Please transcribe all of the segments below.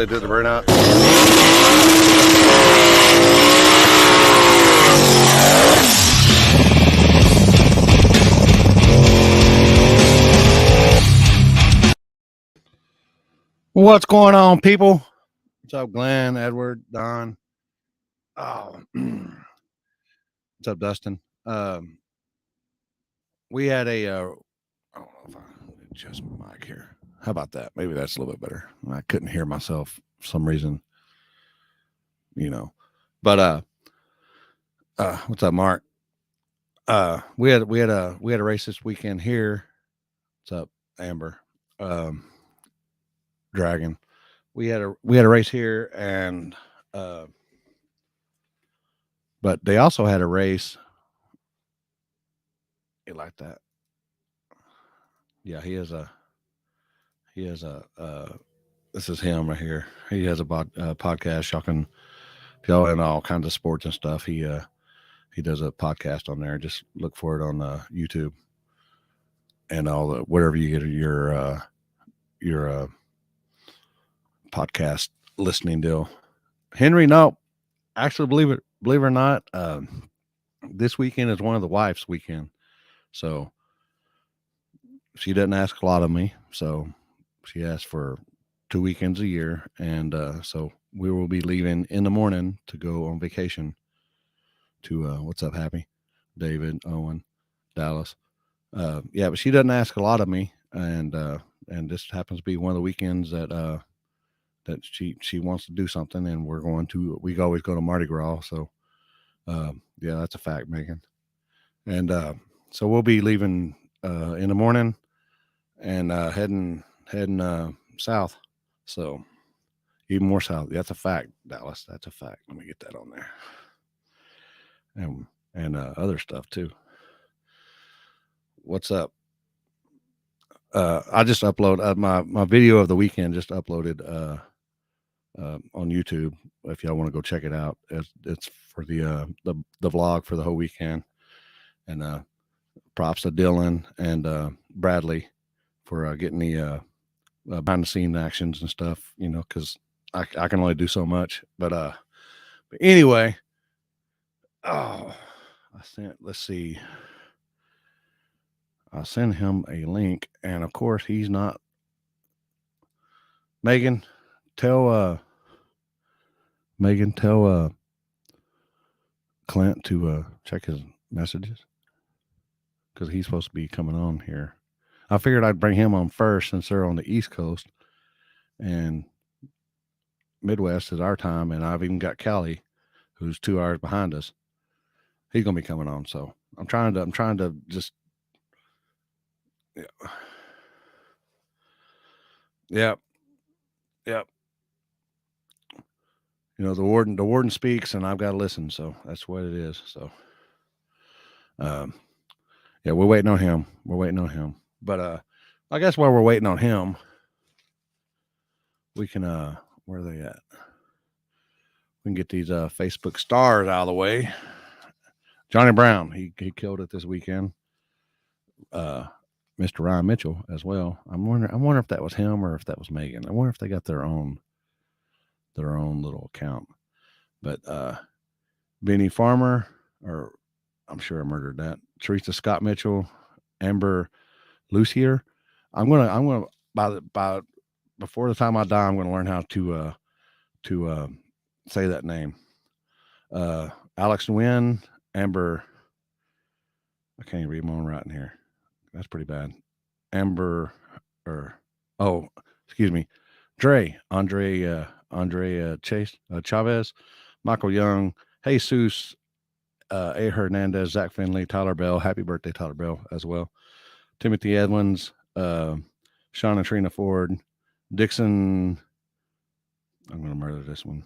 they did the burnout. What's going on, people? What's up, Glenn, Edward, Don? Oh, what's up, Dustin? We had a, I don't know if I adjust my mic here. How about that? Maybe that's a little bit better. I couldn't hear myself for some reason, But what's up, Mark? We had a race this weekend here. What's up, Amber? Dragon. We had a race here, and but they also had a race. You like that? Yeah, he has a. This is him right here. He has a podcast. Y'all in all kinds of sports and stuff. He does a podcast on there. Just look for it on YouTube and all the wherever you get your podcast listening deal. Henry, no, actually, believe it or not, this weekend is one of the wife's weekend, so she doesn't ask a lot of me. So she asks for 2 weekends a year, and so we will be leaving in the morning to go on vacation to what's up, Happy, David, Owen, Dallas. Yeah, but she doesn't ask a lot of me, and this happens to be one of the weekends that she wants to do something, and we always go to Mardi Gras. So yeah, that's a fact, Megan. And so we'll be leaving in the morning and heading south. So even more south. That's a fact, Dallas. That's a fact. Let me get that on there. And other stuff too. What's up? I just upload my video of the weekend. Just uploaded on YouTube. If y'all want to go check it out, it's for the vlog for the whole weekend. And props to Dylan and Bradley for getting the behind the scene actions and stuff. Because I can only do so much. But anyway, let's see. I sent him a link, and of course he's not. Megan, tell Clint to check his messages, because he's supposed to be coming on here. I figured I'd bring him on first since they're on the East Coast, and Midwest is our time, and I've even got Callie, who's 2 hours behind us. He's gonna be coming on, so I'm trying to just. Yeah. Yep. The warden speaks, and I've got to listen. So that's what it is. So, yeah, we're waiting on him. But I guess while we're waiting on him, we can where are they at? We can get these Facebook stars out of the way. Johnny Brown, he killed it this weekend. Mr. Ryan Mitchell as well. I'm wondering if that was him or if that was Megan. I wonder if they got their own little account. But Benny Farmer, or I'm sure I murdered that. Teresa Scott Mitchell, Amber Lucier. I'm gonna by before the time I die, I'm gonna learn how to say that name. Alex Nguyen, Amber. I can't even read my own writing here. That's pretty bad. Amber, excuse me. Andre Chase, Chavez, Michael Young, Jesus, A. Hernandez, Zach Finley, Tyler Bell. Happy birthday, Tyler Bell, as well. Timothy Edwins, Sean and Trina Ford, Dixon. I'm going to murder this one.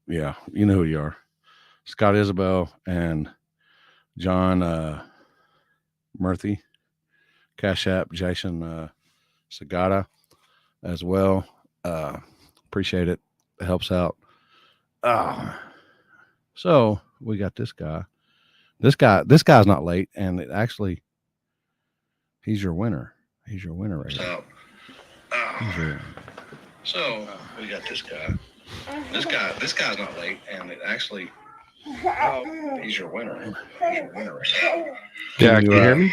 Yeah, you know who you are. Scott Isabel and John Murphy, Cash App, Jason Sagata as well. Appreciate it. It helps out. So we got this guy. This guy's not late, and he's your winner. He's your winner right now. So we got this guy. This guy's not late, and it actually, he's your winner. Yeah, can you hear me?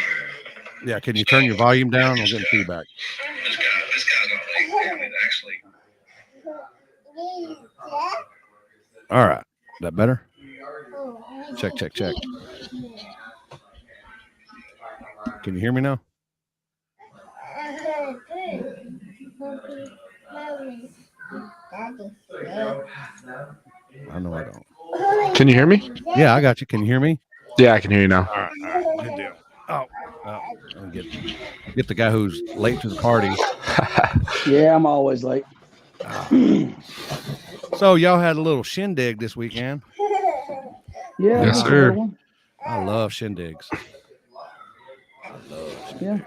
Yeah, can you turn your volume down? I'm getting feedback. This guy's not late, and it actually. All right, that better? Check. Can you hear me now? I know I don't. Can you hear me? Yeah, I got you. Can you hear me? Yeah, I can hear you now. All right. Good deal. Oh, I'll get the guy who's late to the party. Yeah, I'm always late. So y'all had a little shindig this weekend. Yeah, Yes, sir. I love shindigs. Yeah,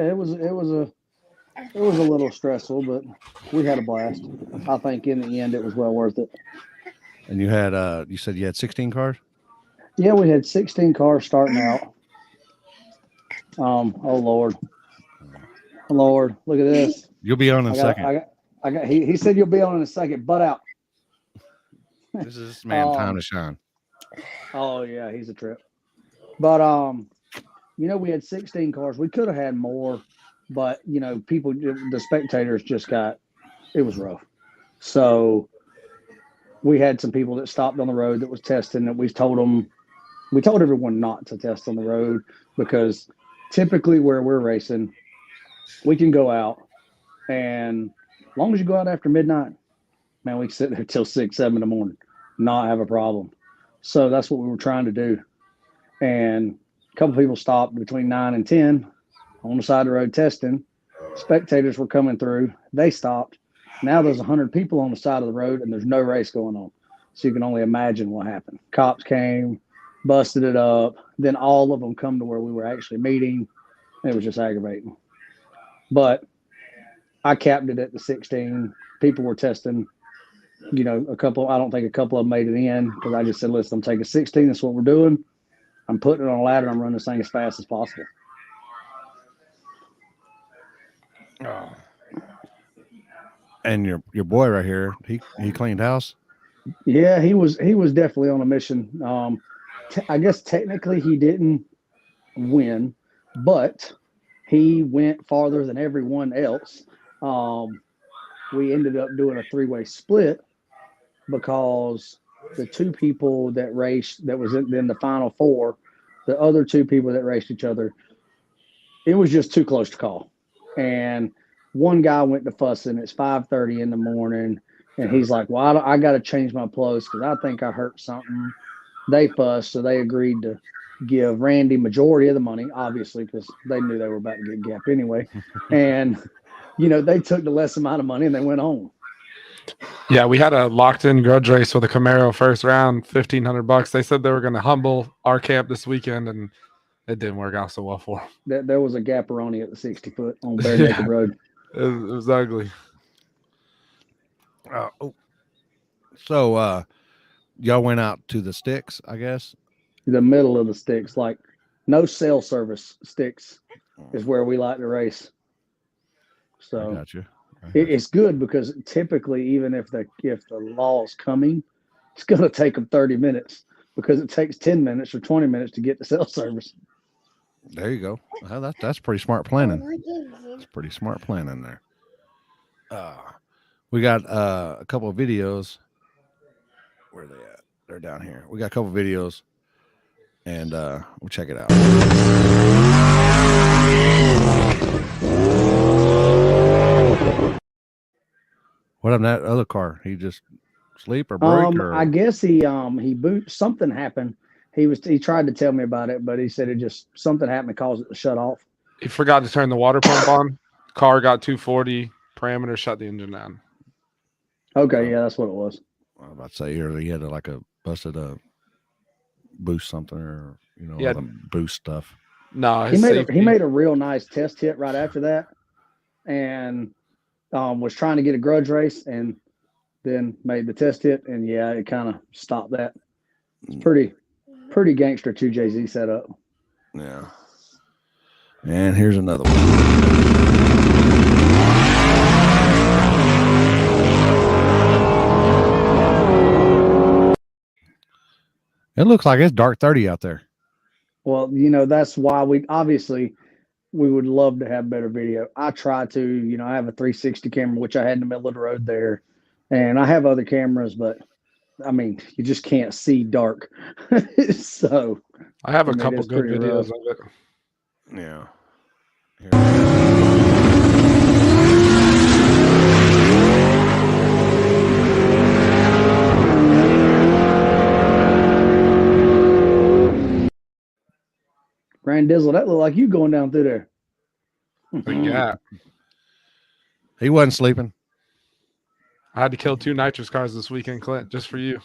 it was a little stressful, but we had a blast. I think in the end it was well worth it. And you had you said you had 16 cars? Yeah, we had 16 cars starting out. Oh Lord, look at this. You'll be on in a second. He said you'll be on in a second. Butt out. This is this man time to shine. Oh yeah, he's a trip. But we had 16 cars. We could have had more, but the spectators it was rough. So we had some people that stopped on the road that was testing, that we told everyone not to test on the road, because typically where we're racing, we can go out, and as long as you go out after midnight, man, we can sit there till 6, 7 in the morning, not have a problem. So that's what we were trying to do. And a couple people stopped between 9 and 10 on the side of the road testing. Spectators were coming through. They stopped. Now there's 100 people on the side of the road, and there's no race going on. So you can only imagine what happened. Cops came, busted it up. Then all of them come to where we were actually meeting. It was just aggravating. But I capped it at the 16. People were testing. I don't think a couple of them made it in, because I just said, listen, I'm taking 16. That's what we're doing. I'm putting it on a ladder. I'm running this thing as fast as possible. Oh. And your boy right here, he cleaned house? Yeah, he was definitely on a mission. I guess technically he didn't win, but he went farther than everyone else. We ended up doing a 3-way split, because the 2 people that raced, that was in the final 4, the other 2 people that raced each other, it was just too close to call. And one guy went to fussing. It's 5:30 in the morning, and he's like, well, I got to change my clothes because I think I hurt something. They fussed, so they agreed to give Randy majority of the money, obviously, because they knew they were about to get gapped anyway. And, they took the less amount of money and they went home. Yeah, we had a locked-in grudge race with a Camaro first round, $1,500. They said they were going to humble our camp this weekend, and it didn't work out so well for them. There was a gapperoni at the 60-foot on Bare Naked Road. It was ugly. So y'all went out to the sticks, I guess? The middle of the sticks, like no cell service sticks, is where we like to race. So I got you. It's good, because typically, even if the law is coming, it's going to take them 30 minutes, because it takes 10 minutes or 20 minutes to get to cell service. There you go. Well, that's pretty smart planning. That's pretty smart planning there. We got a couple of videos. Where are they at? They're down here. We got a couple of videos, and we'll check it out. What happened to that other car? He just sleep or break? I guess he something happened. He tried to tell me about it, but he said something happened to cause it to shut off. He forgot to turn the water pump on. Car got 240. Parameter shut the engine down. Okay, yeah, that's what it was. I was about to say here he had busted a boost something, or boost stuff. No, he made a real nice test hit right after that, and was trying to get a grudge race, and then made the test hit, and yeah, it kind of stopped that. It's pretty gangster 2JZ setup. Yeah. And here's another one. It looks like it's dark 30 out there. Well, that's why we would love to have better video. I try to, I have a 360 camera, which I had in the middle of the road there, and I have other cameras, but I mean, you just can't see dark. So I have a mean, couple it's good pretty videos rough. of it. Yeah. Grand Dizzle, that looked like you going down through there. Yeah, He wasn't sleeping. I had to kill 2 nitrous cars this weekend, Clint, just for you.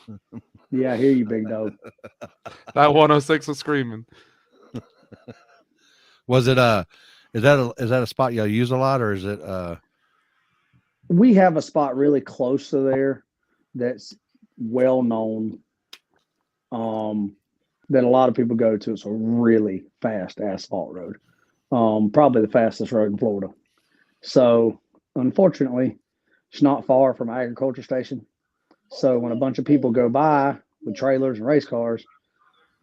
Yeah, I hear you, big dog. That 106 was screaming. Was it is that a spot y'all use a lot, or is it We have a spot really close to there that's well known. That a lot of people go to. It's a really fast asphalt road. Probably the fastest road in Florida. So unfortunately, it's not far from an agriculture station. So when a bunch of people go by with trailers and race cars,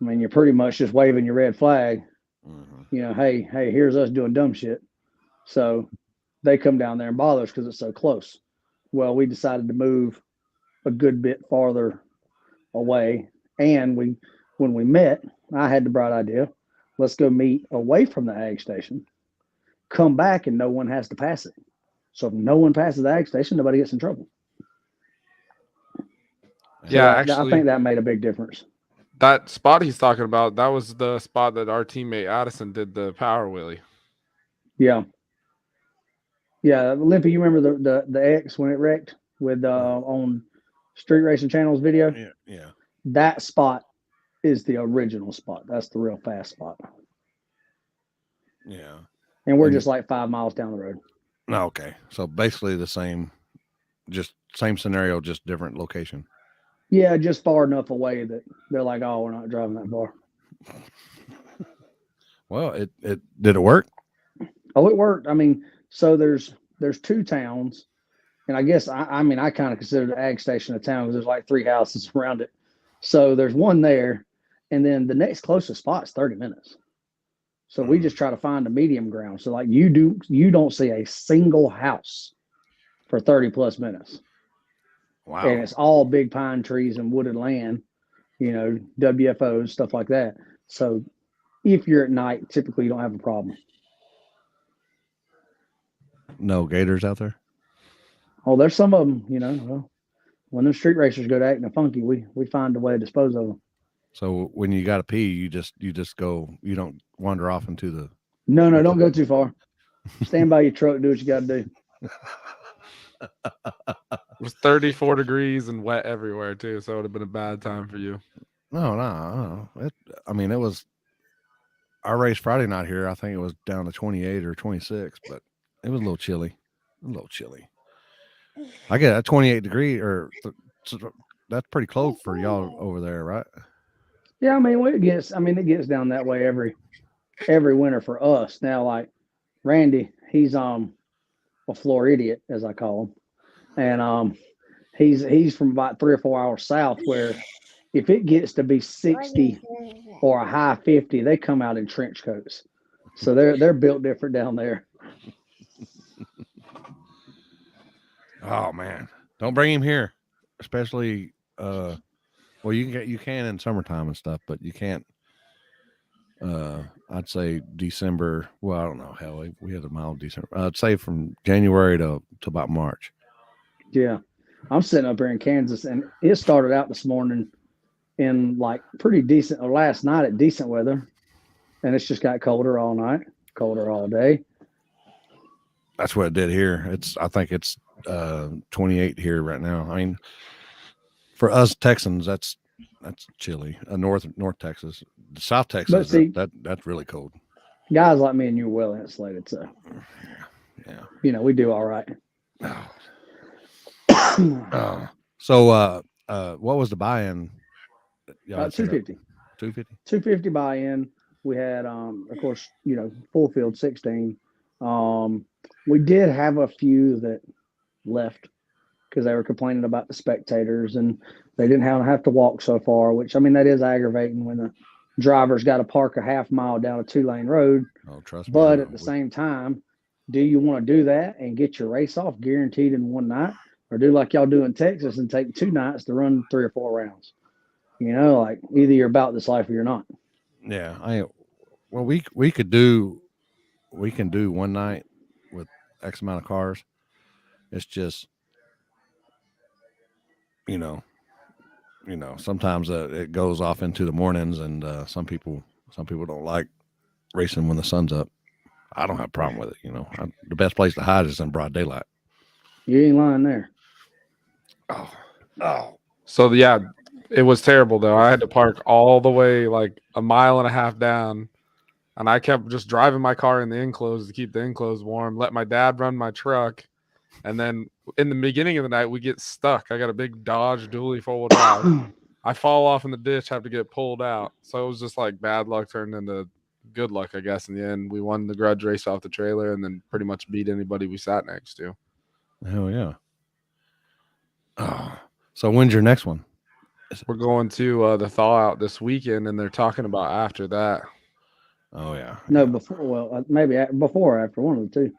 I mean, you're pretty much just waving your red flag. Hey, here's us doing dumb shit. So they come down there and bother us because it's so close. Well, we decided to move a good bit farther away. And when we met, I had the bright idea, let's go meet away from the ag station, come back, and no one has to pass it. So if no one passes the ag station, nobody gets in trouble. Yeah, I actually, think that made a big difference. that spot he's talking about, that was the spot that our teammate Addison did the power wheelie. Yeah. Yeah, Limpy, you remember the X when it wrecked with on Street Racing Channel's video? Yeah. That spot is the original spot. That's the real fast spot. Yeah. And we're just like 5 miles down the road. Okay. So basically the same, just same scenario, just different location. Yeah, just far enough away that they're like, oh, we're not driving that far. Well, it did it work? Oh, it worked. I mean, so there's 2 towns, and I guess I mean I kind of consider the ag station a town because there's like 3 houses around it. So there's one there, and then the next closest spot is 30 minutes. So we just try to find a medium ground. So like you don't see a single house for 30 plus minutes. Wow. And it's all big pine trees and wooded land, WFOs, stuff like that. So if you're at night, typically you don't have a problem. No gators out there? Oh, there's some of them, well, when the street racers go to acting funky, we find a way to dispose of them. So when you got to pee, you just go, you don't wander off into the. No, don't go too far. Stand by your truck, do what you got to do. It was 34 degrees and wet everywhere too, so it would have been a bad time for you. No. It was our race Friday night here. I think it was down to 28 or 26, but it was a little chilly. I get a 28 degree that's pretty close for y'all over there, right? Yeah, I mean, it gets down that way every winter for us. Now, like Randy, he's a floor idiot, as I call him, and he's from about 3 or 4 hours south, where if it gets to be 60 or a high 50, they come out in trench coats. So they're built different down there. Oh man, don't bring him here, especially. Well, you can in summertime and stuff, but you can't. I'd say December. Well, I don't know. Hell, we had a mild December. I'd say from January to about March. Yeah, I'm sitting up here in Kansas, and it started out this morning in like pretty decent, or last night at decent weather, and it's just got colder all night, colder all day. That's what it did here. I think it's 28 here right now. I mean, for us Texans, that's chilly. North Texas, South Texas, see, that's really cold. Guys like me and you are well insulated, so yeah, we do all right. So what was the buy-in? 250. 250 buy-in. We had of course, full field 16. We did have a few that left because they were complaining about the spectators and they didn't have to walk so far, which, I mean, that is aggravating when the driver's got to park a half mile down a 2-lane road. Oh, trust me. But at the same time, do you want to do that and get your race off guaranteed in one night, or do like y'all do in Texas and take 2 nights to run 3 or 4 rounds? You know, like either you're about this life or you're not. Yeah, we can do one night with X amount of cars. It's just, you know, sometimes it goes off into the mornings, and some people don't like racing when the sun's up. I don't have a problem with it. You know, the best place to hide is in broad daylight. You ain't lying there. Oh. So yeah, it was terrible though. I had to park all the way like a mile and a half down, and I kept just driving my car in the enclosed to keep the enclosed warm. Let my dad run my truck, and then in the beginning of the night we get stuck. I got a big Dodge dually 4-wheel drive. I fall off in the ditch, have to get pulled out. So it was just like bad luck turned into good luck, I guess. In the end, we won the grudge race off the trailer, and then pretty much beat anybody we sat next to. Hell yeah. Oh. So when's your next one? We're going to the thaw out this weekend, and they're talking about after that. Oh yeah. No, before. Well, maybe before or after, one of the two.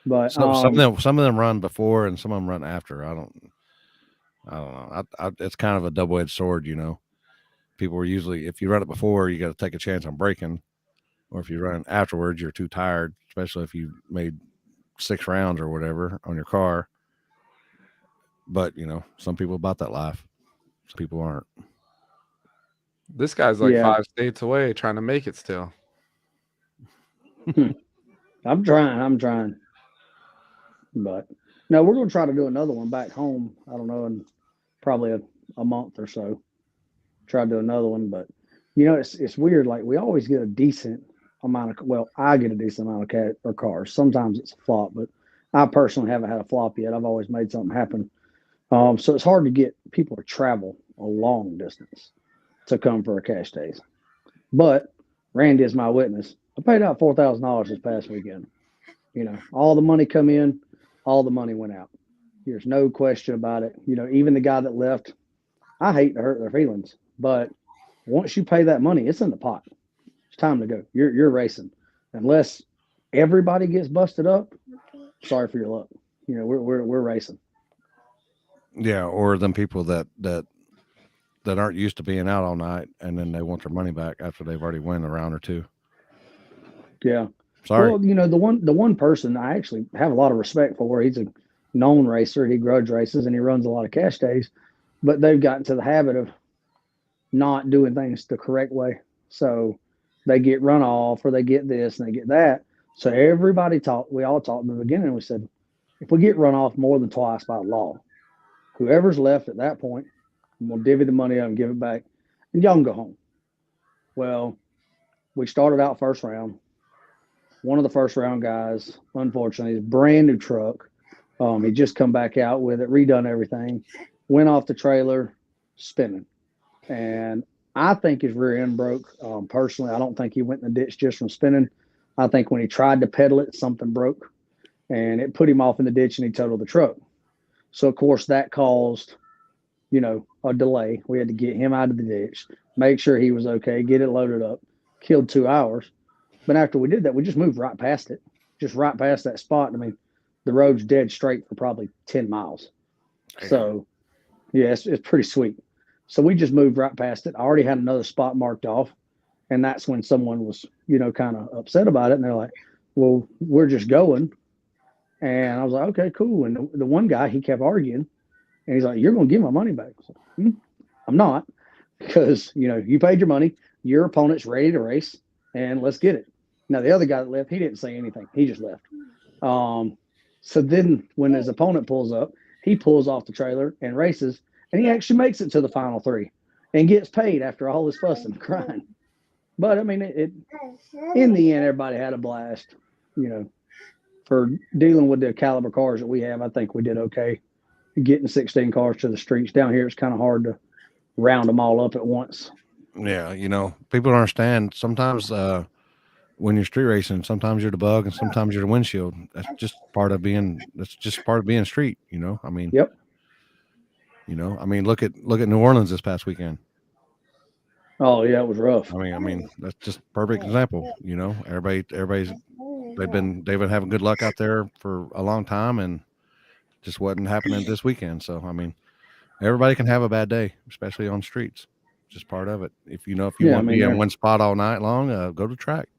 But some of them run before, and some of them run after. I don't know. It's kind of a double-edged sword, you know. People are usually, if you run it before, you got to take a chance on braking, or if you run afterwards, you're too tired, especially if you made 6 rounds or whatever on your car. But you know, some people about that life. Some people aren't. This guy's like 5 states away trying to make it still. I'm trying. But no, we're going to try to do another one back home. I don't know, in probably a month or so. Try to do another one. But, you know, it's weird. Like, we always get a decent amount of, well, I get a decent amount of cars. Sometimes it's a flop, but I personally haven't had a flop yet. I've always made something happen. So it's hard to get people to travel a long distance to come for a cash days. But Randy is my witness. I paid out $4,000 this past weekend. You know, all the money come in, all the money went out. There's no question about it. You know, even the guy that left, I hate to hurt their feelings, but once you pay that money, it's in the pot. It's time to go. You're racing. Unless everybody gets busted up, sorry for your luck. You know, we're racing. Yeah, or them people that aren't used to being out all night, and then they want their money back after they've already won a round or two. Yeah. Sorry. Well, you know, the one person I actually have a lot of respect for. He's a known racer. He grudge races and he runs a lot of cash days, but they've gotten to the habit of not doing things the correct way. So they get run off, or they get this and they get that. So we all talked in the beginning. We said, if we get run off more than twice by law, whoever's left at that point, we'll divvy the money up and give it back, and y'all can go home. Well, we started out first round. One of the first round guys, unfortunately, is brand new truck. He just come back out with it, redone everything, went off the trailer, spinning. And I think his rear end broke. Personally, I don't think he went in the ditch just from spinning. I think when he tried to pedal it, something broke, and it put him off in the ditch, and he totaled the truck. So, of course, that caused, you know, a delay. We had to get him out of the ditch, make sure he was okay, get it loaded up, killed 2 hours. But after we did that, we just moved right past it, just right past that spot. I mean, the road's dead straight for probably 10 miles. Damn. So, yeah, it's pretty sweet. So we just moved right past it. I already had another spot marked off, and that's when someone was, you know, kind of upset about it. And they're like, well, we're just going. And I was like, okay, cool. And the one guy, he kept arguing, and he's like, you're going to give my money back. I was like, I'm not, because, you know, you paid your money, your opponent's ready to race, and let's get it. Now, the other guy that left, he didn't say anything. He just left. So then when his opponent pulls up, he pulls off the trailer and races, and he actually makes it to the final 3 and gets paid after all this fussing and crying. But, I mean, it in the end, everybody had a blast. You know, for dealing with the caliber cars that we have, I think we did okay. Getting 16 cars to the streets down here, it's kind of hard to round them all up at once. Yeah, you know, people don't understand. Sometimes when you're street racing, sometimes you're the bug and sometimes you're the windshield. That's just part of being street, you know. I mean, Yep. You know, I mean, look at New Orleans this past weekend. Oh yeah, it was rough. I mean, that's just a perfect example. You know, everybody's they've been having good luck out there for a long time, and just wasn't happening this weekend. So I mean, everybody can have a bad day, especially on streets. Just part of it. If you want to be in one spot all night long, go to track.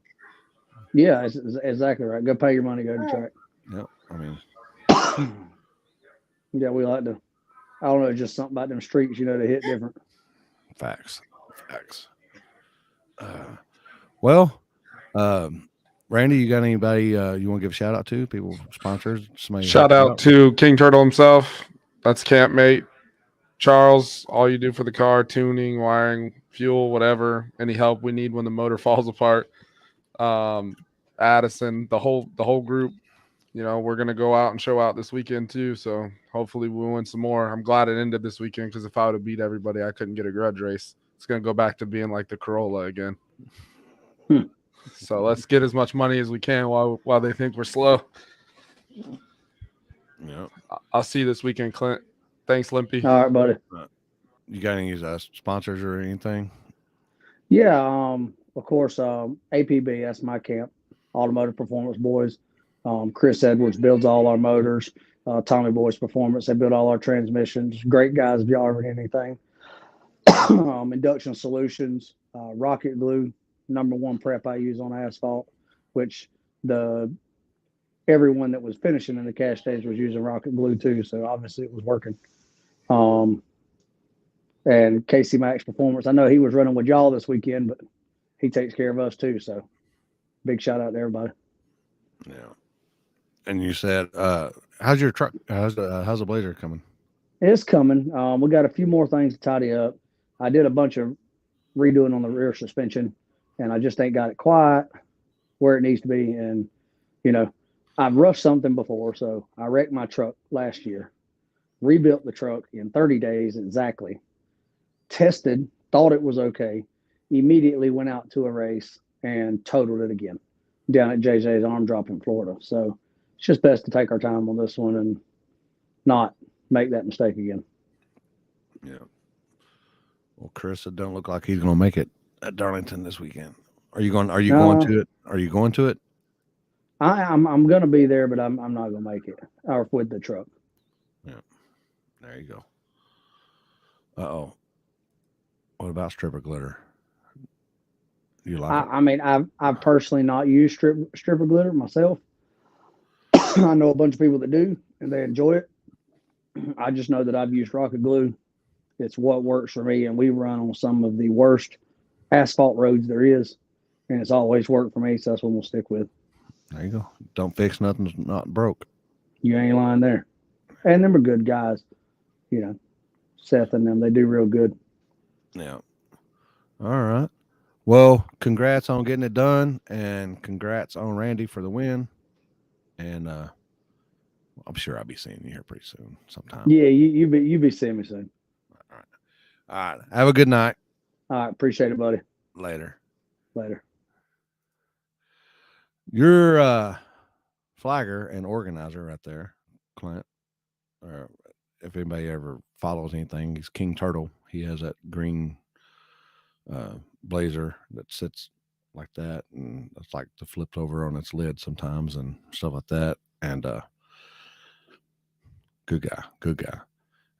Yeah, it's exactly right. Go pay your money, go to track. Yep. I mean, yeah, we like to. I don't know, just something about them streets, you know, they hit different. Facts. Well, Randy, you got anybody you want to give a shout out to? People, sponsors? Shout out to King Turtle himself. That's Campmate. Charles, all you do for the car, tuning, wiring, fuel, whatever. Any help we need when the motor falls apart. Addison, the whole group. You know, we're gonna go out and show out this weekend too. So hopefully we'll win some more. I'm glad it ended this weekend because if I would have beat everybody, I couldn't get a grudge race. It's gonna go back to being like the Corolla again. So let's get as much money as we can while they think we're slow. Yeah. I'll see you this weekend, Clint. Thanks, Limpy. All right, buddy. You got any sponsors or anything? Yeah, of course, APB, that's my camp, Automotive Performance Boys. Chris Edwards builds all our motors. Tommy Boy's Performance, they build all our transmissions. Great guys if y'all ever need anything. Induction Solutions, Rocket Glue, #1 prep I use on asphalt, which everyone that was finishing in the cash stage was using Rocket Glue too, so obviously it was working. And Casey Max Performance, I know he was running with y'all this weekend, but he takes care of us too, so big shout out to everybody. Yeah. And you said, how's your truck? How's the Blazer coming? It's coming. We got a few more things to tidy up. I did a bunch of redoing on the rear suspension, and I just ain't got it quite where it needs to be. And, you know, I've rushed something before, so I wrecked my truck last year, rebuilt the truck in 30 days exactly, tested, thought it was okay, immediately went out to a race and totaled it again down at JJ's Arm Drop in Florida. So it's just best to take our time on this one and not make that mistake again. Yeah. Well, Chris, it don't look like he's going to make it at Darlington this weekend. Are you going to it? Are you going to it? I'm going to be there, but I'm not going to make it or with the truck. Yeah. There you go. Uh-oh. What about stripper glitter? You like it? I mean, I've personally not used stripper glitter myself. I know a bunch of people that do, and they enjoy it. I just know that I've used Rocket Glue. It's what works for me, and we run on some of the worst asphalt roads there is, and it's always worked for me, so that's what we'll stick with. There you go. Don't fix nothing that's not broke. You ain't lying there. And them are good guys. You know, Seth and them, they do real good. Yeah. All right. Well, congrats on getting it done, and congrats on Randy for the win. And I'm sure I'll be seeing you here pretty soon sometime. Yeah, you be seeing me soon. All right. Have a good night. All right. Appreciate it, buddy. Later. Your flagger and organizer right there, Clint. If anybody ever follows anything, he's King Turtle. He has that green Blazer that sits like that, and it's like the flipped over on its lid sometimes and stuff like that. And good guy.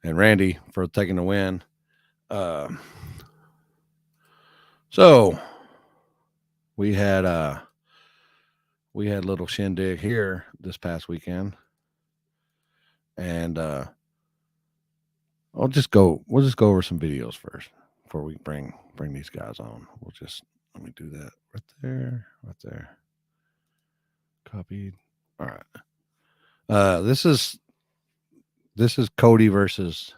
And Randy for taking the win. So we had a little shindig here this past weekend, and we'll just go over some videos first before we bring these guys on. Let me do that right there. Copied. All right. This is Cody versus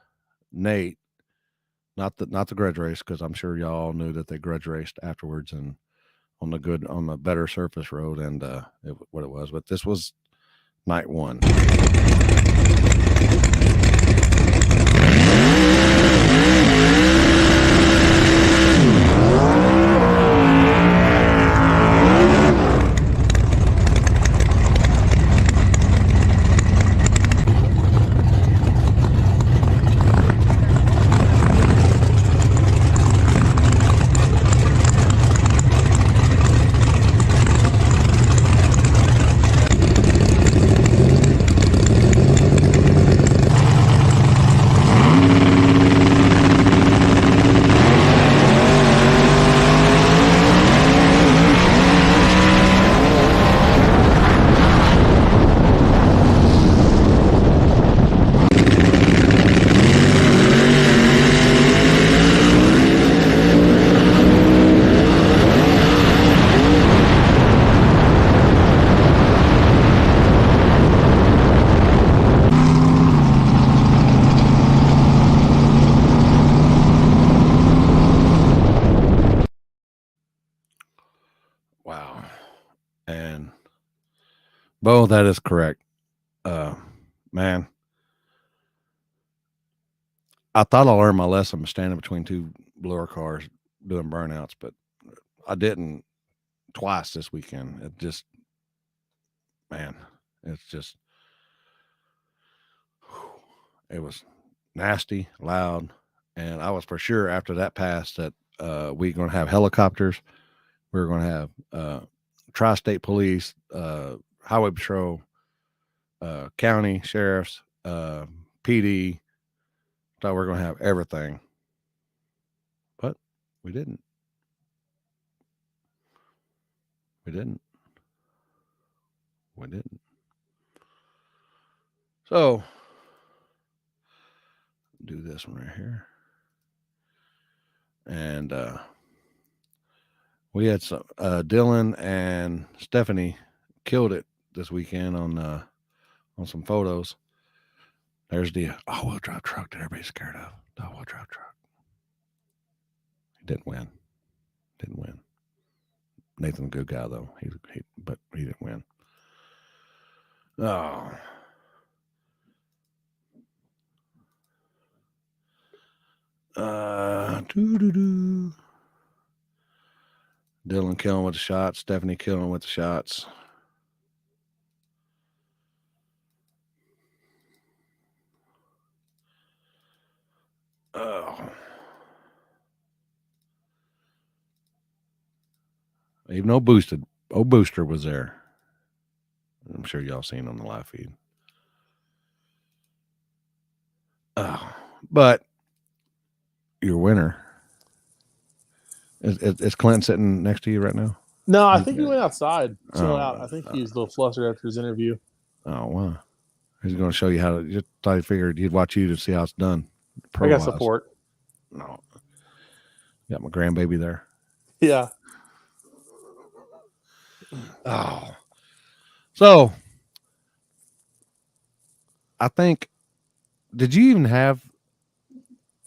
Nate. Not the grudge race, because I'm sure y'all knew that they grudge raced afterwards and on the better surface road, and what it was. But this was night one. Bo, that is correct. Man, I thought I learned my lesson by standing between two blower cars doing burnouts, but I didn't twice this weekend. It just, man, it's just, it was nasty, loud, and I was for sure after that pass that we're going to have helicopters. We're going to have tri-state police, highway patrol, county sheriffs, PD. Thought we're going to have everything, but we didn't. We didn't. We didn't. So do this one right here, and we had some Dylan and Stephanie killed it this weekend on some photos. There's the all-wheel drive truck that everybody's scared of. The all-wheel drive truck. He didn't win. Didn't win. Nathan's a good guy though. But he didn't win. Oh. Dylan killing with the shots. Stephanie killing with the shots. Oh. Even though Booster was there. I'm sure y'all seen on the live feed. But your winner is Clint sitting next to you right now? No, I think he went outside, chill out. I think he's a little flustered after his interview. Oh wow! He's going to show you how to. Just thought he figured he'd watch you to see how it's done. I got support. No, got my grandbaby there. Yeah. Oh, so I think. Did you even have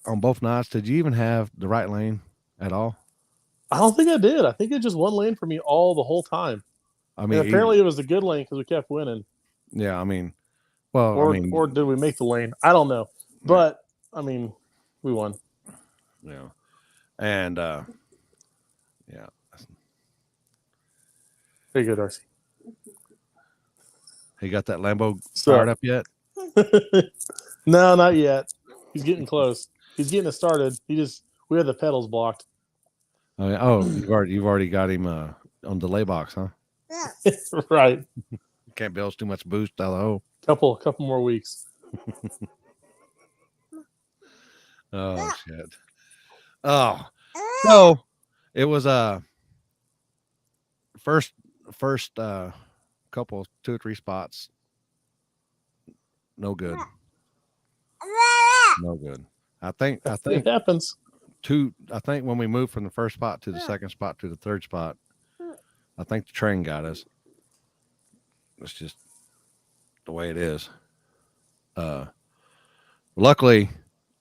on both nights? Did you even have the right lane at all? I don't think I did. I think it just one lane for me the whole time. I mean, and apparently it was the good lane because we kept winning. Yeah, I mean, well, or did we make the lane? I don't know, but I mean, we won. Yeah, and yeah. There you go, Darcy. He got that Lambo fired up yet? No, not yet. He's getting close. He's getting it started. We had the pedals blocked. You've already got him on delay box, huh? Yeah. Right. Can't build too much boost out of the hole. Couple more weeks. Oh shit. Oh, so it was first couple 2 or 3 spots. No good. No good. I think it happens. I think when we moved from the first spot to the second spot to the third spot, I think the train got us. It's just the way it is. Luckily,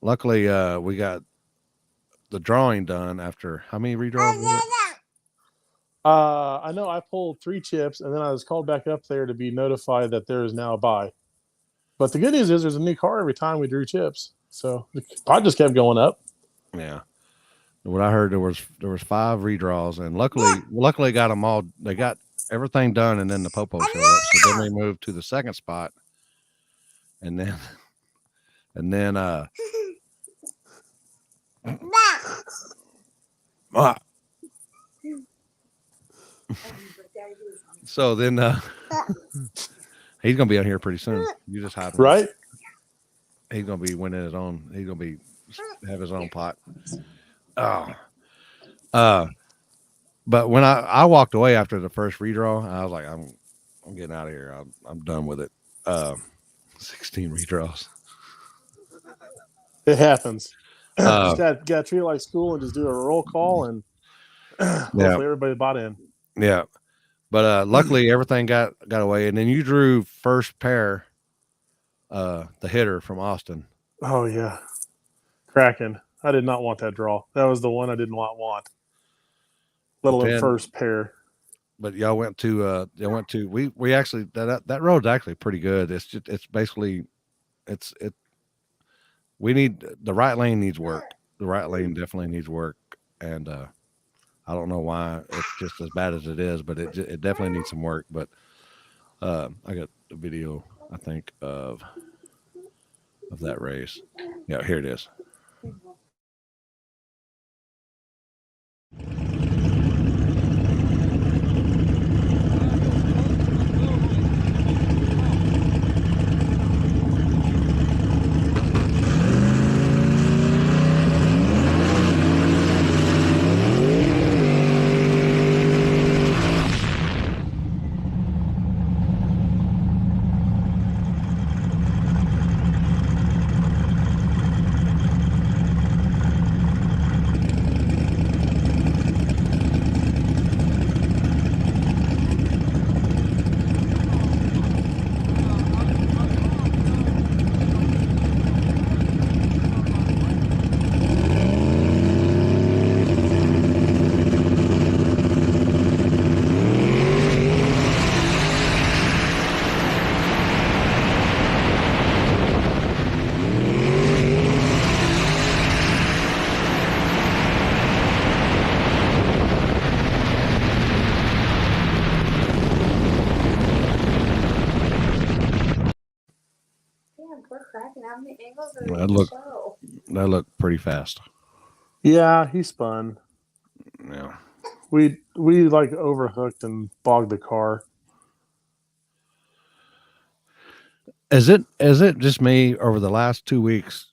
we got the drawing done after how many redraws was it? I know I pulled 3 chips, and then I was called back up there to be notified that there is now a buy. But the good news is there's a new car every time we drew chips, so the pot just kept going up. Yeah. What I heard there was 5 redraws, and luckily got them all. They got everything done, and then the popo showed up. So then we moved to the second spot, and then so then he's gonna be out here pretty soon. You just hide him. Right? He's gonna be winning his own. He's gonna have his own pot. But when I walked away after the first redraw, I was like, I'm getting out of here. I'm done with it. 16 redraws. It happens. Just gotta treat it like school and just do a roll call, and hopefully everybody bought in. Yeah, but luckily everything got away, and then you drew first pair, the hitter from Austin. Oh yeah, Kraken. I did not want that draw. That was the one I did not want. Let alone first pair. but y'all went to we actually that road's actually pretty good. It's basically we need the right lane needs work. The right lane definitely needs work, and I don't know why it's just as bad as it is, but it definitely needs some work. But I got a video, I think, of that race. Yeah, here it is. That looked pretty fast. Yeah, he spun. Yeah. We like overhooked and bogged the car. Is it just me over the last 2 weeks?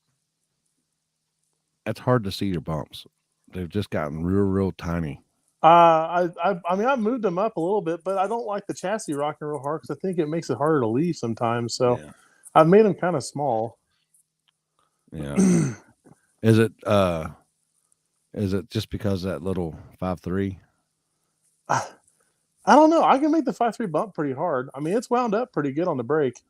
It's hard to see your bumps. They've just gotten real tiny. I mean, I moved them up a little bit, but I don't like the chassis rocking real hard because I think it makes it harder to leave sometimes. So Yeah. I've made them kind of small. Yeah. Is it just because of that little 5.3? I don't know. I can make the 5.3 bump pretty hard. I mean, it's wound up pretty good on the brake.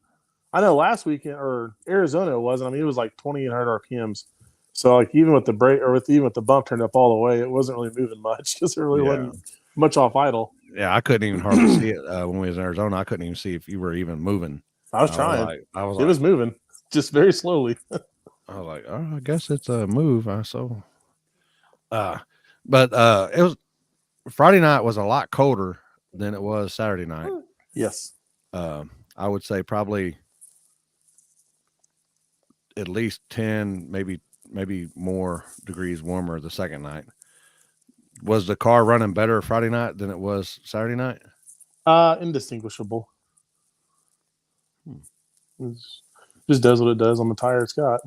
I know last weekend or Arizona it wasn't. I mean, it was like 2,800 RPMs. So like even with the brake or even with the bump turned up all the way, it wasn't really moving much because there really wasn't much off idle. Yeah, I couldn't even hardly see it when we was in Arizona. I couldn't even see if you were even moving. I was trying. I was it was moving, just very slowly. I was like, oh, I guess it's a move. But it was Friday night was a lot colder than it was Saturday night. Yes. I would say probably at least 10, maybe more degrees warmer the second night. Was the car running better Friday night than it was Saturday night? Indistinguishable. It just does what it does on the tire it's got.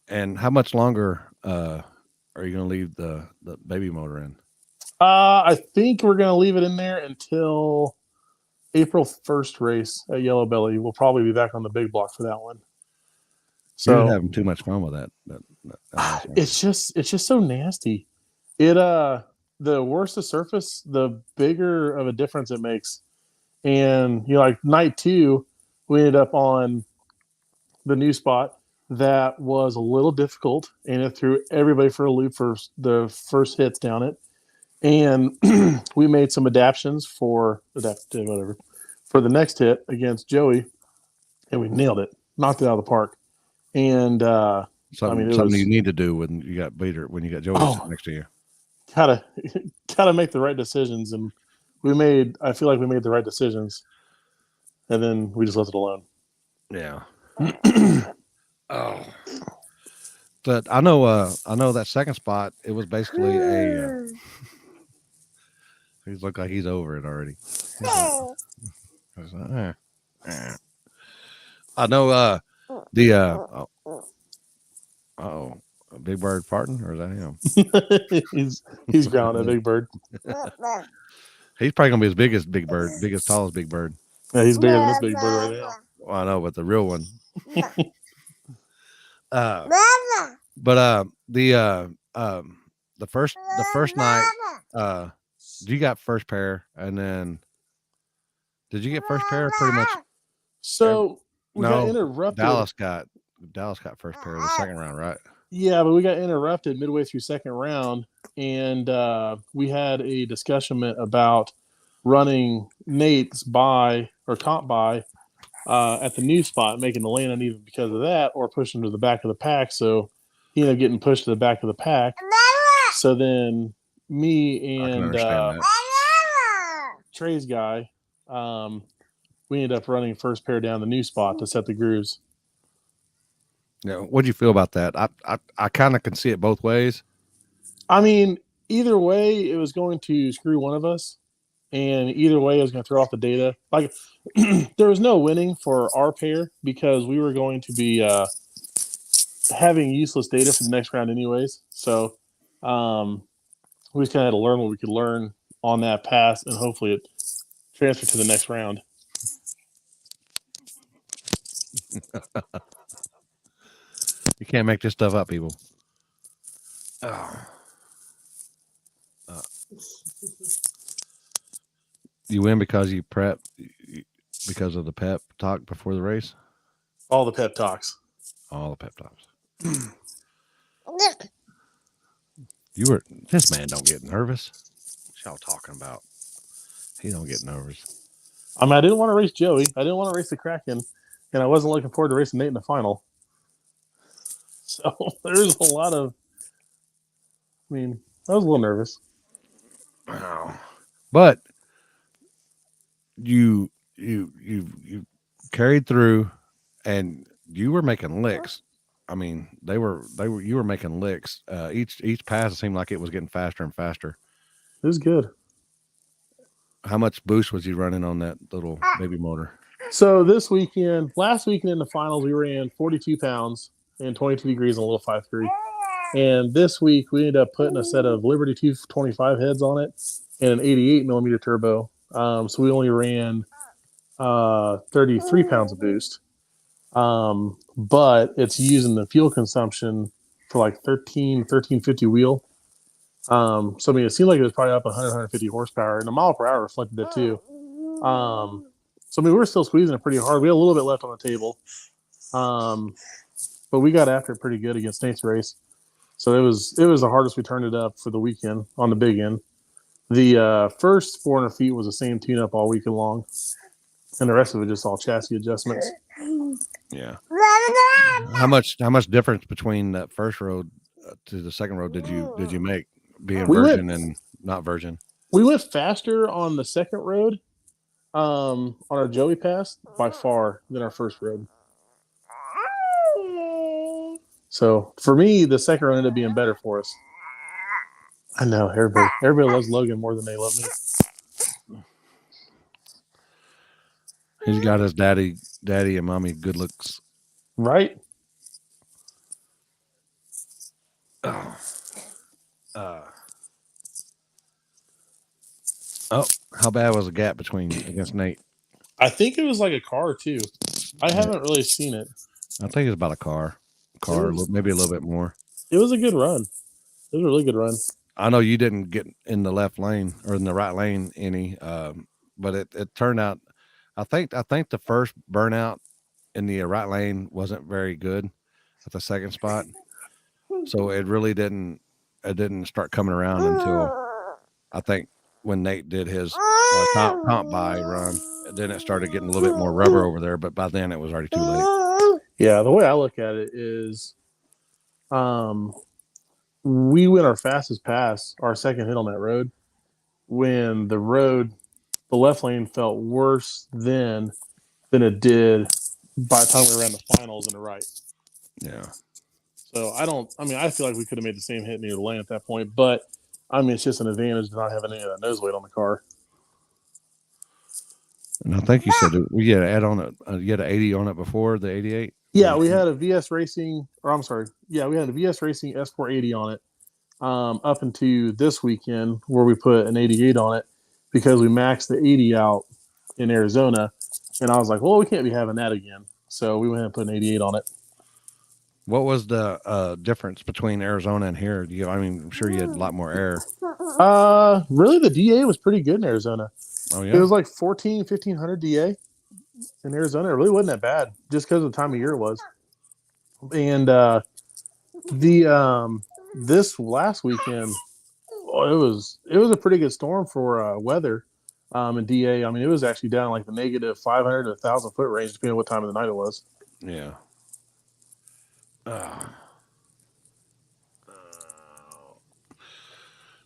And how much longer are you going to leave the baby motor in? I think we're going to leave it in there until April 1st race at Yellow Belly. We'll probably be back on the big block for that one. So you're having too much fun with that. It's just so nasty. It the worse the surface, the bigger of a difference it makes. And like night 2, we ended up on the new spot that was a little difficult, and it threw everybody for a loop for the first hits down it. And we made some adaptations for the next hit against Joey, and we nailed it, knocked it out of the park. And something you need to do when you got Joey sitting next to you. Gotta make the right decisions, and I feel like we made the right decisions, and then we just left it alone. Yeah. Oh. But I know that second spot, it was basically a he looked like he's over it already. I know Big Bird farting, or is that him? he's growling a Big Bird. He's probably gonna be as big as Big Bird, biggest, tallest Big Bird. Yeah, he's bigger than this Big Bird right now. Well, I know, but the real one. The first night, you got first pair, and then did you get first pair pretty much? So we got interrupted. Dallas got first pair the second round, right? Yeah, but we got interrupted midway through second round, and we had a discussion about running Nate's buy or comp buy at the new spot, making the lane uneven because of that, or push him to the back of the pack. So he ended up getting pushed to the back of the pack. So then me I can and understand that. Trey's guy, we ended up running first pair down the new spot to set the grooves. Yeah, what'd you feel about that? I kind of can see it both ways. I mean, either way, it was going to screw one of us, and either way, it was going to throw off the data. Like, there was no winning for our pair because we were going to be having useless data for the next round, anyways. So, we just kind of had to learn what we could learn on that pass, and hopefully, it transferred to the next round. You can't make this stuff up, people. You win because you prep, because of the pep talk before the race. All the pep talks. All the pep talks. This man don't get nervous. What y'all talking about? He don't get nervous. I mean, I didn't want to race Joey. I didn't want to race the Kraken, and I wasn't looking forward to racing Nate in the final. So there's a lot of. I mean, I was a little nervous. Wow. But you carried through, and you were making licks. I mean, you were making licks. Each pass seemed like it was getting faster and faster. It was good. How much boost was you running on that little baby motor? So last weekend in the finals, we ran 42 pounds and 22 degrees on a little 5.3. And this week, we ended up putting a set of Liberty 225 heads on it and an 88 millimeter turbo. So we only ran 33 pounds of boost. But it's using the fuel consumption for like 1350 wheel. So I mean, it seemed like it was probably up 150 horsepower, and the mile per hour reflected it too. So I mean, we were still squeezing it pretty hard. We had a little bit left on the table, but we got after it pretty good against Nate's race. So it was the hardest we turned it up for the weekend on the big end. The first 400 feet was the same tune-up all weekend long, and the rest of it just all chassis adjustments. Yeah. How much difference between that first road to the second road did you make, being virgin and not virgin? We went faster on the second road, on our Joey pass by far than our first road. So for me, the second road ended up being better for us. I know everybody loves Logan more than they love me. He's got his daddy and mommy good looks. Right? Oh, how bad was the gap against Nate? I think it was like a car too. I haven't really seen it. I think it's about a car, maybe a little bit more. It was a good run. It was a really good run. I know you didn't get in the left lane or in the right lane any, but it turned out. I think the first burnout in the right lane wasn't very good at the second spot, so it really didn't start coming around until I think when Nate did his comp buy run. Then it started getting a little bit more rubber over there, but by then it was already too late. Yeah, the way I look at it is, we went our fastest pass, our second hit on that road, when the left lane felt worse than it did by the time we ran the finals in the right. Yeah. So I feel like we could have made the same hit near the lane at that point, but I mean, it's just an advantage to not having any of that nose weight on the car. And I think you said we had to add on you had an 80 on it before the 88. Yeah, we had a VS Racing, we had a VS Racing S480 on it up into this weekend where we put an 88 on it because we maxed the 80 out in Arizona. And I was like, well, we can't be having that again. So we went ahead and put an 88 on it. What was the difference between Arizona and here? I'm sure you had a lot more air. Really, the DA was pretty good in Arizona. Oh, yeah? It was like 1,500 DA in Arizona. It really wasn't that bad just because of the time of year it was. And this last weekend, it was a pretty good storm for weather. And DA, I mean, it was actually down like the negative 500 to 1,000 foot range, depending on what time of the night it was. Yeah.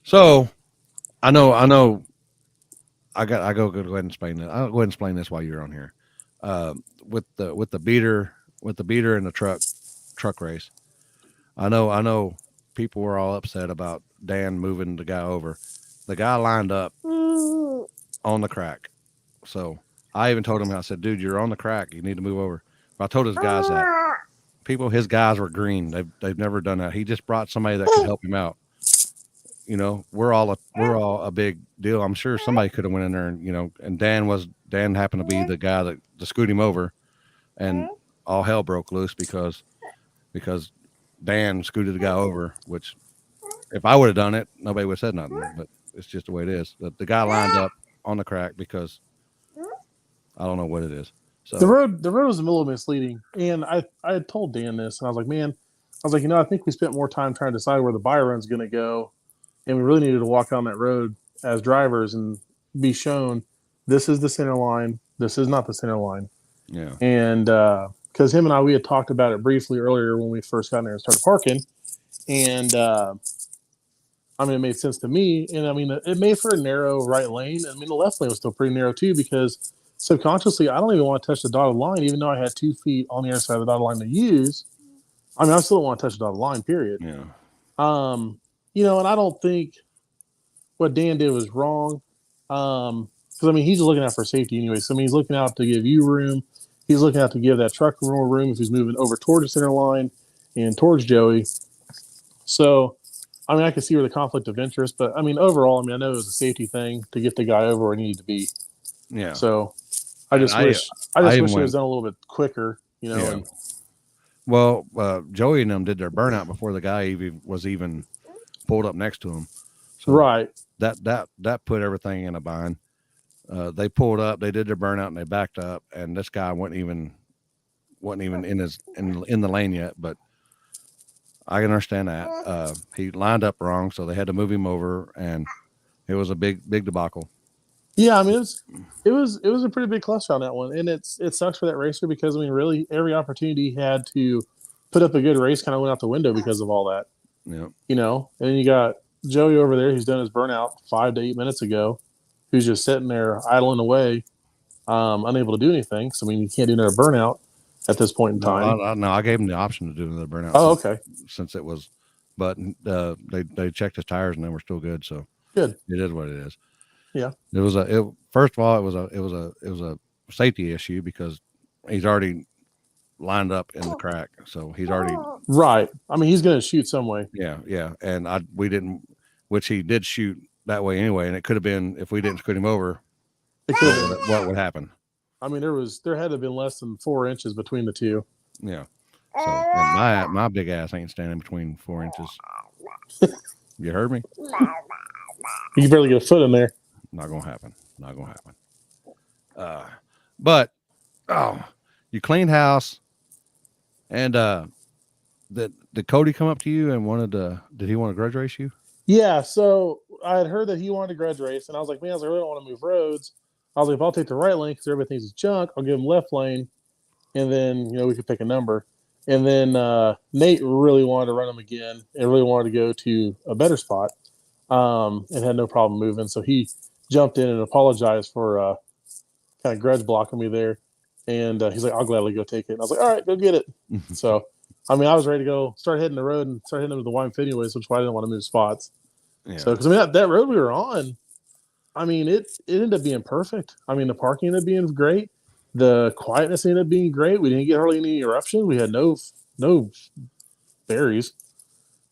So I know. I go ahead and explain that. I'll go ahead and explain this while you're on here. With the beater and the truck race. I know people were all upset about Dan moving the guy over. The guy lined up on the crack. So I even told him, I said, dude, you're on the crack. You need to move over. But I told his guys that his guys were green. They've never done that. He just brought somebody that could help him out. You know, we're all a big deal. I'm sure somebody could have went in there and Dan happened to be the guy that to scoot him over, and all hell broke loose because Dan scooted the guy over, which if I would have done it, nobody would have said nothing, but it's just the way it is. The guy lined up on the crack because I don't know what it is. So the road was a little misleading, and I had told Dan this, and I was like, man, I think we spent more time trying to decide where the buy run's going to go, and we really needed to walk down that road as drivers and be shown this is the center line, this is not the center line. Yeah. And because him and we had talked about it briefly earlier when we first got in there and started parking, and I mean, it made sense to me, and I mean, it made for a narrow right lane. I mean, the left lane was still pretty narrow too, because subconsciously, I don't even want to touch the dotted line, even though I had 2 feet on the other side of the dotted line to use. I mean, I still don't want to touch the dotted line, period. Yeah. And I don't think what Dan did was wrong. Because I mean, he's looking out for safety anyway. So I mean, he's looking out to give you room. He's looking out to give that truck more room if he's moving over towards the center line and towards Joey. So, I mean, I can see where the conflict of interest, but I mean, overall, I mean, I know it was a safety thing to get the guy over where he needed to be. Yeah. So, I just wish it was done a little bit quicker, Yeah. And, well, Joey and them did their burnout before the guy was even pulled up next to him. So right. That put everything in a bind. They pulled up, they did their burnout, and they backed up, and this guy wasn't even in the lane yet. But I can understand that. He lined up wrong, so they had to move him over, and it was a big debacle. Yeah, I mean, it was a pretty big cluster on that one, and it sucks for that racer because I mean, really, every opportunity he had to put up a good race kind of went out the window because of all that. Yeah, and then you got Joey over there who's done his burnout 5 to 8 minutes ago, who's just sitting there idling away, unable to do anything. So I mean, you can't do another burnout at this point in time. No, I gave him the option to do another burnout. Oh, okay. Since it was, but they checked his tires and they were still good. So good. It is what it is. Yeah. First of all, it was a safety issue because he's already lined up in the crack, so he's already right. I mean, he's going to shoot some way. Yeah, and we didn't, which he did shoot that way anyway, and it could have been if we didn't scoot him over, what would happen? I mean, there had to have been less than 4 inches between the two. Yeah. So and my big ass ain't standing between 4 inches. You heard me? You can barely get a foot in there. Not gonna happen. But you cleaned house, and did Cody come up to you and did he want to grudge race you? Yeah, so I had heard that he wanted to grudge race, and I was like, man, I really don't want to move roads. I was like, if I'll take the right lane because everybody thinks it's junk, I'll give him left lane, and then we could pick a number. And then Nate really wanted to run him again and really wanted to go to a better spot, and had no problem moving. So he jumped in and apologized for kind of grudge blocking me there. And he's like, I'll gladly go take it. And I was like, all right, go get it. So, I mean, I was ready to go start hitting the road and start hitting into the wide anyways, which is why I didn't want to move spots. Yeah. So, because I mean, that road we were on, I mean, it ended up being perfect. I mean, the parking ended up being great. The quietness ended up being great. We didn't get hardly any eruption. We had no berries.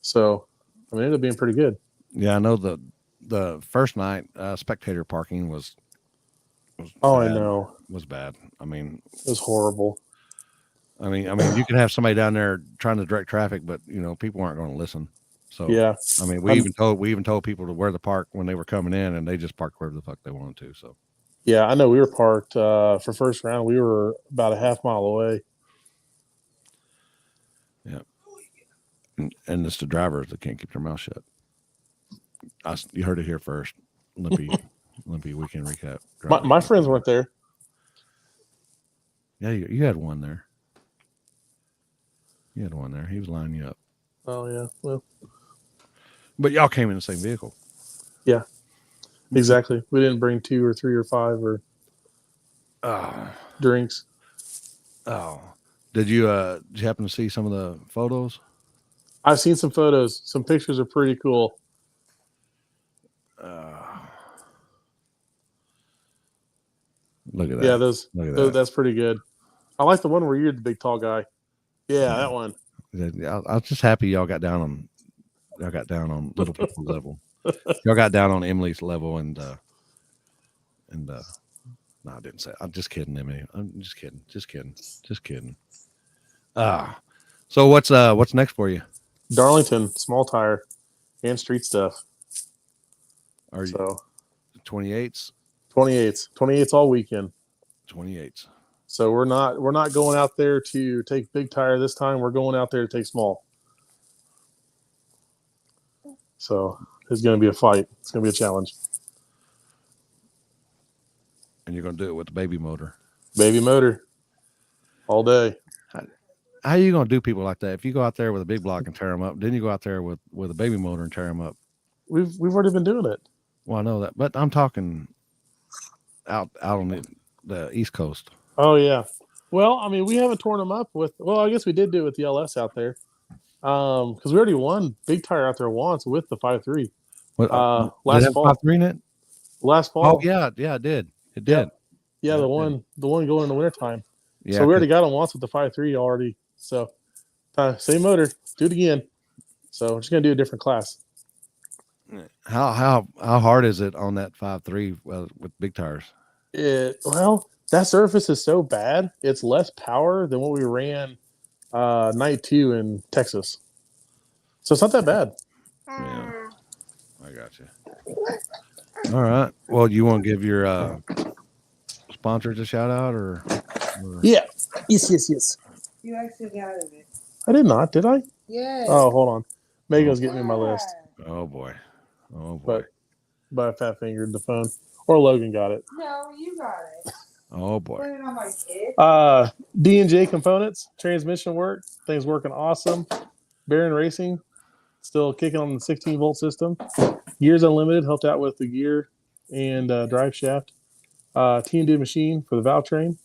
So, I mean, it ended up being pretty good. Yeah, I know the first night spectator parking was I know. Was bad. I mean, it was horrible. I mean, you can have somebody down there trying to direct traffic, but people aren't going to listen. So yeah, I mean, we even told people to where to park when they were coming in, and they just parked wherever the fuck they wanted to. So yeah, I know we were parked for first round. We were about a half mile away. Yeah, and it's the drivers that can't keep their mouth shut. You heard it here first. Lippy Olympia weekend recap. My friends weren't there. Yeah, you had one there. You had one there. He was lining you up. Oh yeah, well, But y'all came in the same vehicle. exactly. We didn't bring 2 or 3 or 5 or Oh, drinks. oh. Did you happen to see some of the photos? I've seen some photos. Some pictures are pretty cool. Look at that. Yeah, Look at that. that's pretty good. I like the one where you're the big tall guy. Yeah, that one. I was just happy y'all got down on little people's level. Y'all got down on Emily's level and no, I didn't say. I'm just kidding, Emily. I'm just kidding. So what's next for you? Darlington, small tire, and street stuff. Are you So 28s? 28s all weekend. 28s. So we're not going out there to take big tire this time. We're going out there to take small. So it's going to be a fight. It's going to be a challenge. And you're gonna do it with the baby motor. Baby motor, all day. How are you gonna do people like that? If you go out there with a big block and tear them up, then you go out there with a baby motor and tear them up. We've already been doing it. Well, I know that, but I'm talking out on the East Coast. Oh yeah. Well, I mean, we haven't torn them up with. Well, I guess we did do it with the LS out there, because we already won big tire out there once with the 5.3. Last fall. 5.3 in it? Last fall. Oh yeah, it did. It did. Yeah, the one going in the wintertime. Yeah. So we already got them once with the 5.3 already. So same motor, do it again. So we're just gonna do a different class. How hard is it on that 5.3 with big tires? Well, that surface is so bad. It's less power than what we ran night 2 in Texas. So it's not that bad. Yeah, I got you. All right. Well, you want to give your sponsors a shout out or? Yeah. Yes. You actually got it. I did not, did I? Yes. Oh, hold on. Megan's getting me my list. Oh boy. But I fat fingered the phone. Or Logan got it. No, you got it. Oh Put boy. it on my kid. D&J components, transmission work, things working awesome. Baron Racing, still kicking on the 16-volt system. Gears Unlimited helped out with the gear and drive shaft. T&D Machine for the valve train.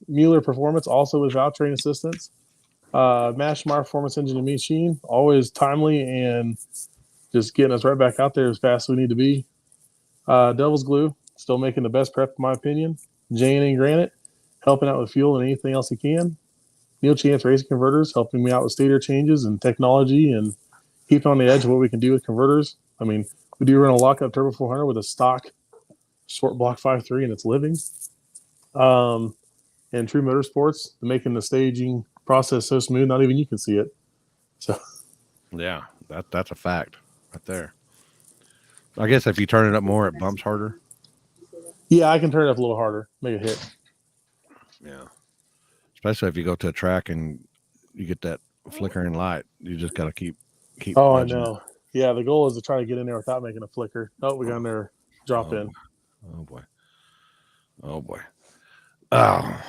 Mueller Performance also with valve train assistance. Mashmar Performance Engine and Machine, always timely and just getting us right back out there as fast as we need to be. Devil's Glue, still making the best prep in my opinion. J&N Granite, helping out with fuel and anything else he can. Neil Chance Racing Converters, helping me out with stator changes and technology and keeping on the edge of what we can do with converters. I mean, we do run a lockup Turbo 400 with a stock short block 5.3 and it's living. And True Motorsports, making the staging process so smooth, not even you can see it. So Yeah, that's a fact right there. I guess if you turn it up more, it bumps harder. yeah, I can turn it up a little harder, make it hit. Yeah. Especially if you go to a track and you get that flickering light, you just got to keep. Oh, I nudging know. Yeah, the goal is to try to get in there without making a flicker. Oh, we got in there, drop in. Oh boy. Oh boy. Oh.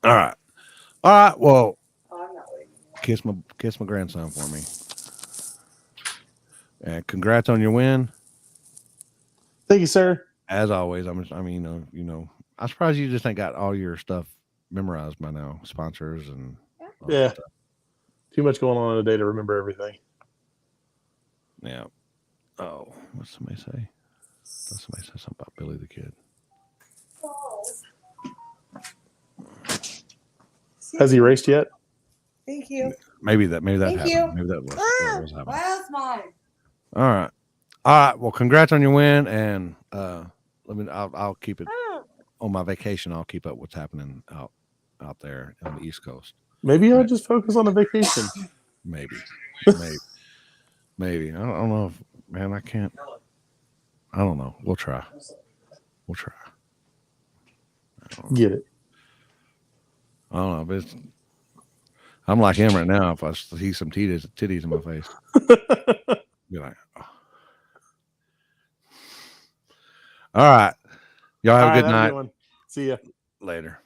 All right. Well, Oh, I'm not waiting. kiss my grandson for me. And congrats on your win. Thank you, sir. As always, I'm surprised you just ain't got all your stuff memorized by now. Sponsors and all that Yeah. stuff. Too much going on in a day to remember everything. Yeah. Oh, what's somebody say? Somebody say something about Billy the Kid. Has he raced yet? Thank you. Maybe that Thank happened. you. Maybe that was happening. Well, that's mine. All right. Well, congrats on your win, and I'll keep it on my vacation. I'll keep up what's happening out there on the East Coast. Maybe I'll just focus on the vacation. Maybe. I don't know. Man, I can't. I don't know. We'll try. Get it. I don't know, but I'm like him right now. If I see some titties in my face, be like, oh. All right. Y'all have All a right, good have night. a good one. See ya. Later.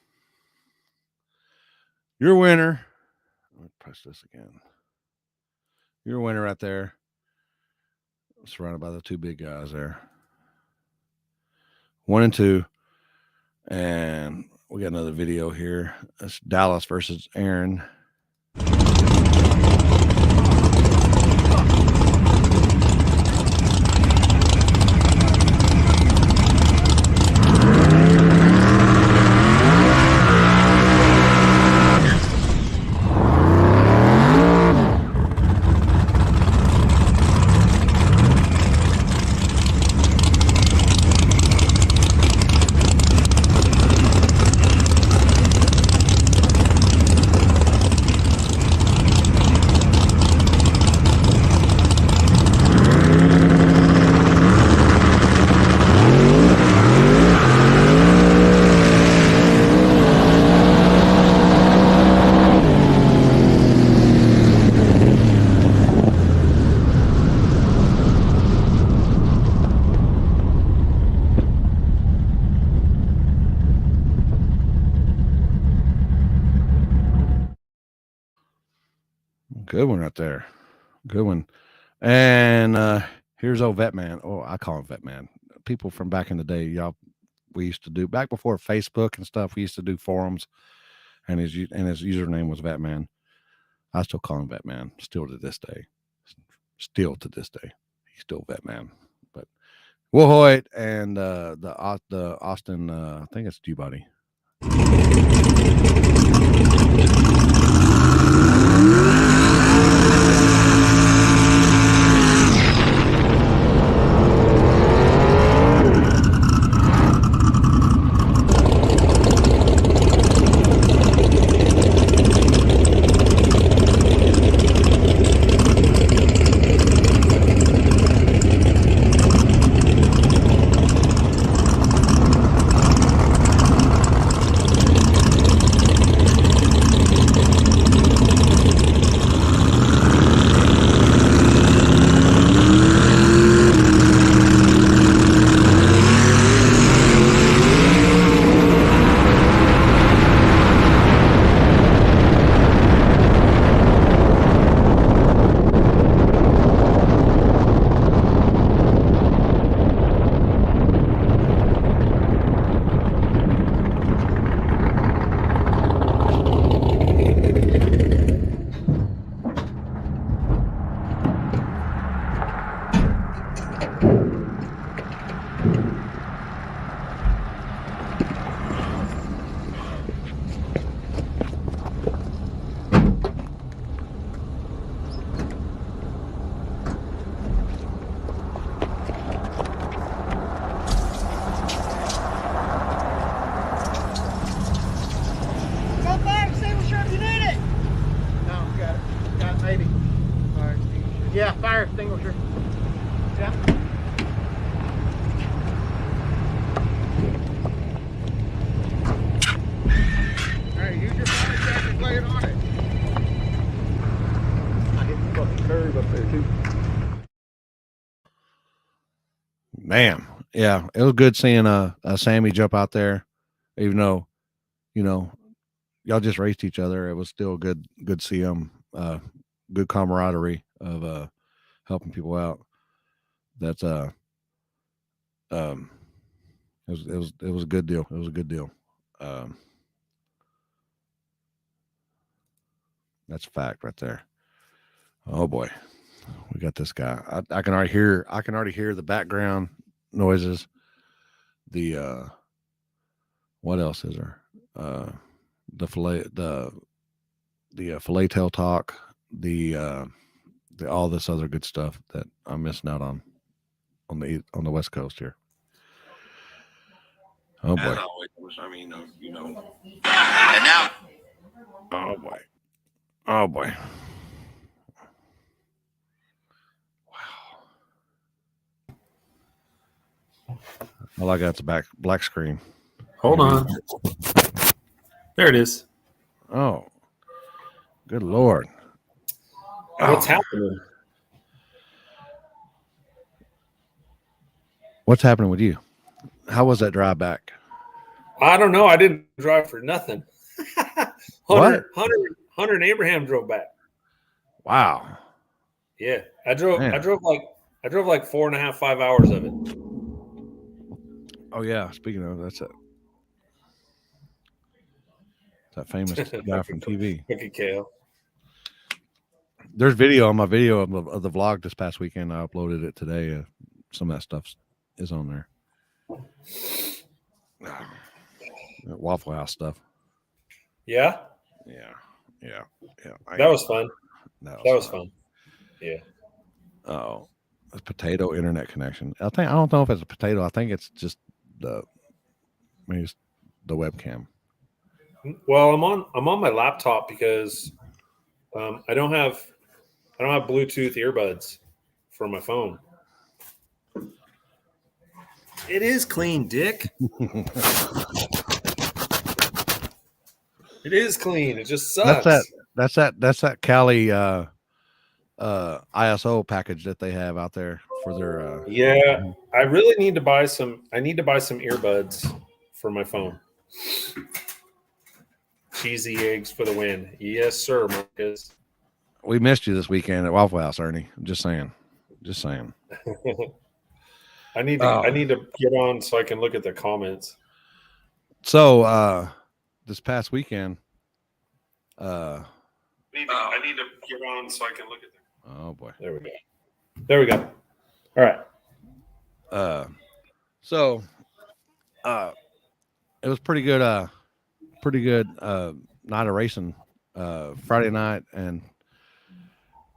Your winner. Let me press this again. Your winner right there. Surrounded by the two big guys there. 1 and 2. And we got another video here. It's Dallas versus Aaron. Good one right there. Good one. And here's old Vet Man. Oh, I call him Vet Man. People from back in the day, y'all, we used to do back before Facebook and stuff. We used to do forums, and his username was Vet Man. I still call him Vet Man. Still to this day. Still to this day, he's still Vet Man. But Will Hoyt and the Austin, I think it's G-Body. Yeah, fire extinguisher. Yeah. Alright, use your fire extinguisher, lay it on it. I hit the fucking curve up there too. Man, yeah, it was good seeing Sammy jump out there, even though, you know, y'all just raced each other. It was still good to see him. Good camaraderie of helping people out. That's it was a good deal. It was a good deal. That's a fact right there. Oh boy, we got this guy. I can already hear the background noises. The what else is there? The fillet tail talk. The all this other good stuff that I'm missing out on the West Coast here. Oh boy. As always, I mean, you know. And now. Oh boy. Oh boy. Wow. All I got's a black screen. Hold on. There it is. Oh. Good Lord. What's Oh, happening? what's happening with you? How was that drive back? I don't know. I didn't drive for nothing. What? Hunter and Abraham drove back. Wow. Yeah, I drove Man. like 4.5, 5 hours of it. Oh yeah. Speaking of, that's it. That famous guy from TV. Cookie Kale. There's video on my video of the vlog this past weekend. I uploaded it today. Some of that stuff is on there. Waffle House stuff. Yeah, Yeah. that was fun. That That was fun. Yeah. Oh, a potato internet connection. I don't know if it's a potato. I think it's just maybe it's the webcam. Well, I'm on my laptop because I don't have Bluetooth earbuds for my phone. It is clean, Dick. It is clean. It just sucks. That's that Cali ISO package that they have out there for their Yeah, I really need to buy some. I need to buy some earbuds for my phone. Cheesy eggs for the win. Yes, sir, Marcus. We missed you this weekend at Waffle House, Ernie. I'm just saying. I need to get on so I can look at the comments. So this past weekend, I need to get on so I can look at the. oh boy. There we go. All right. So it was pretty good night of racing Friday night, and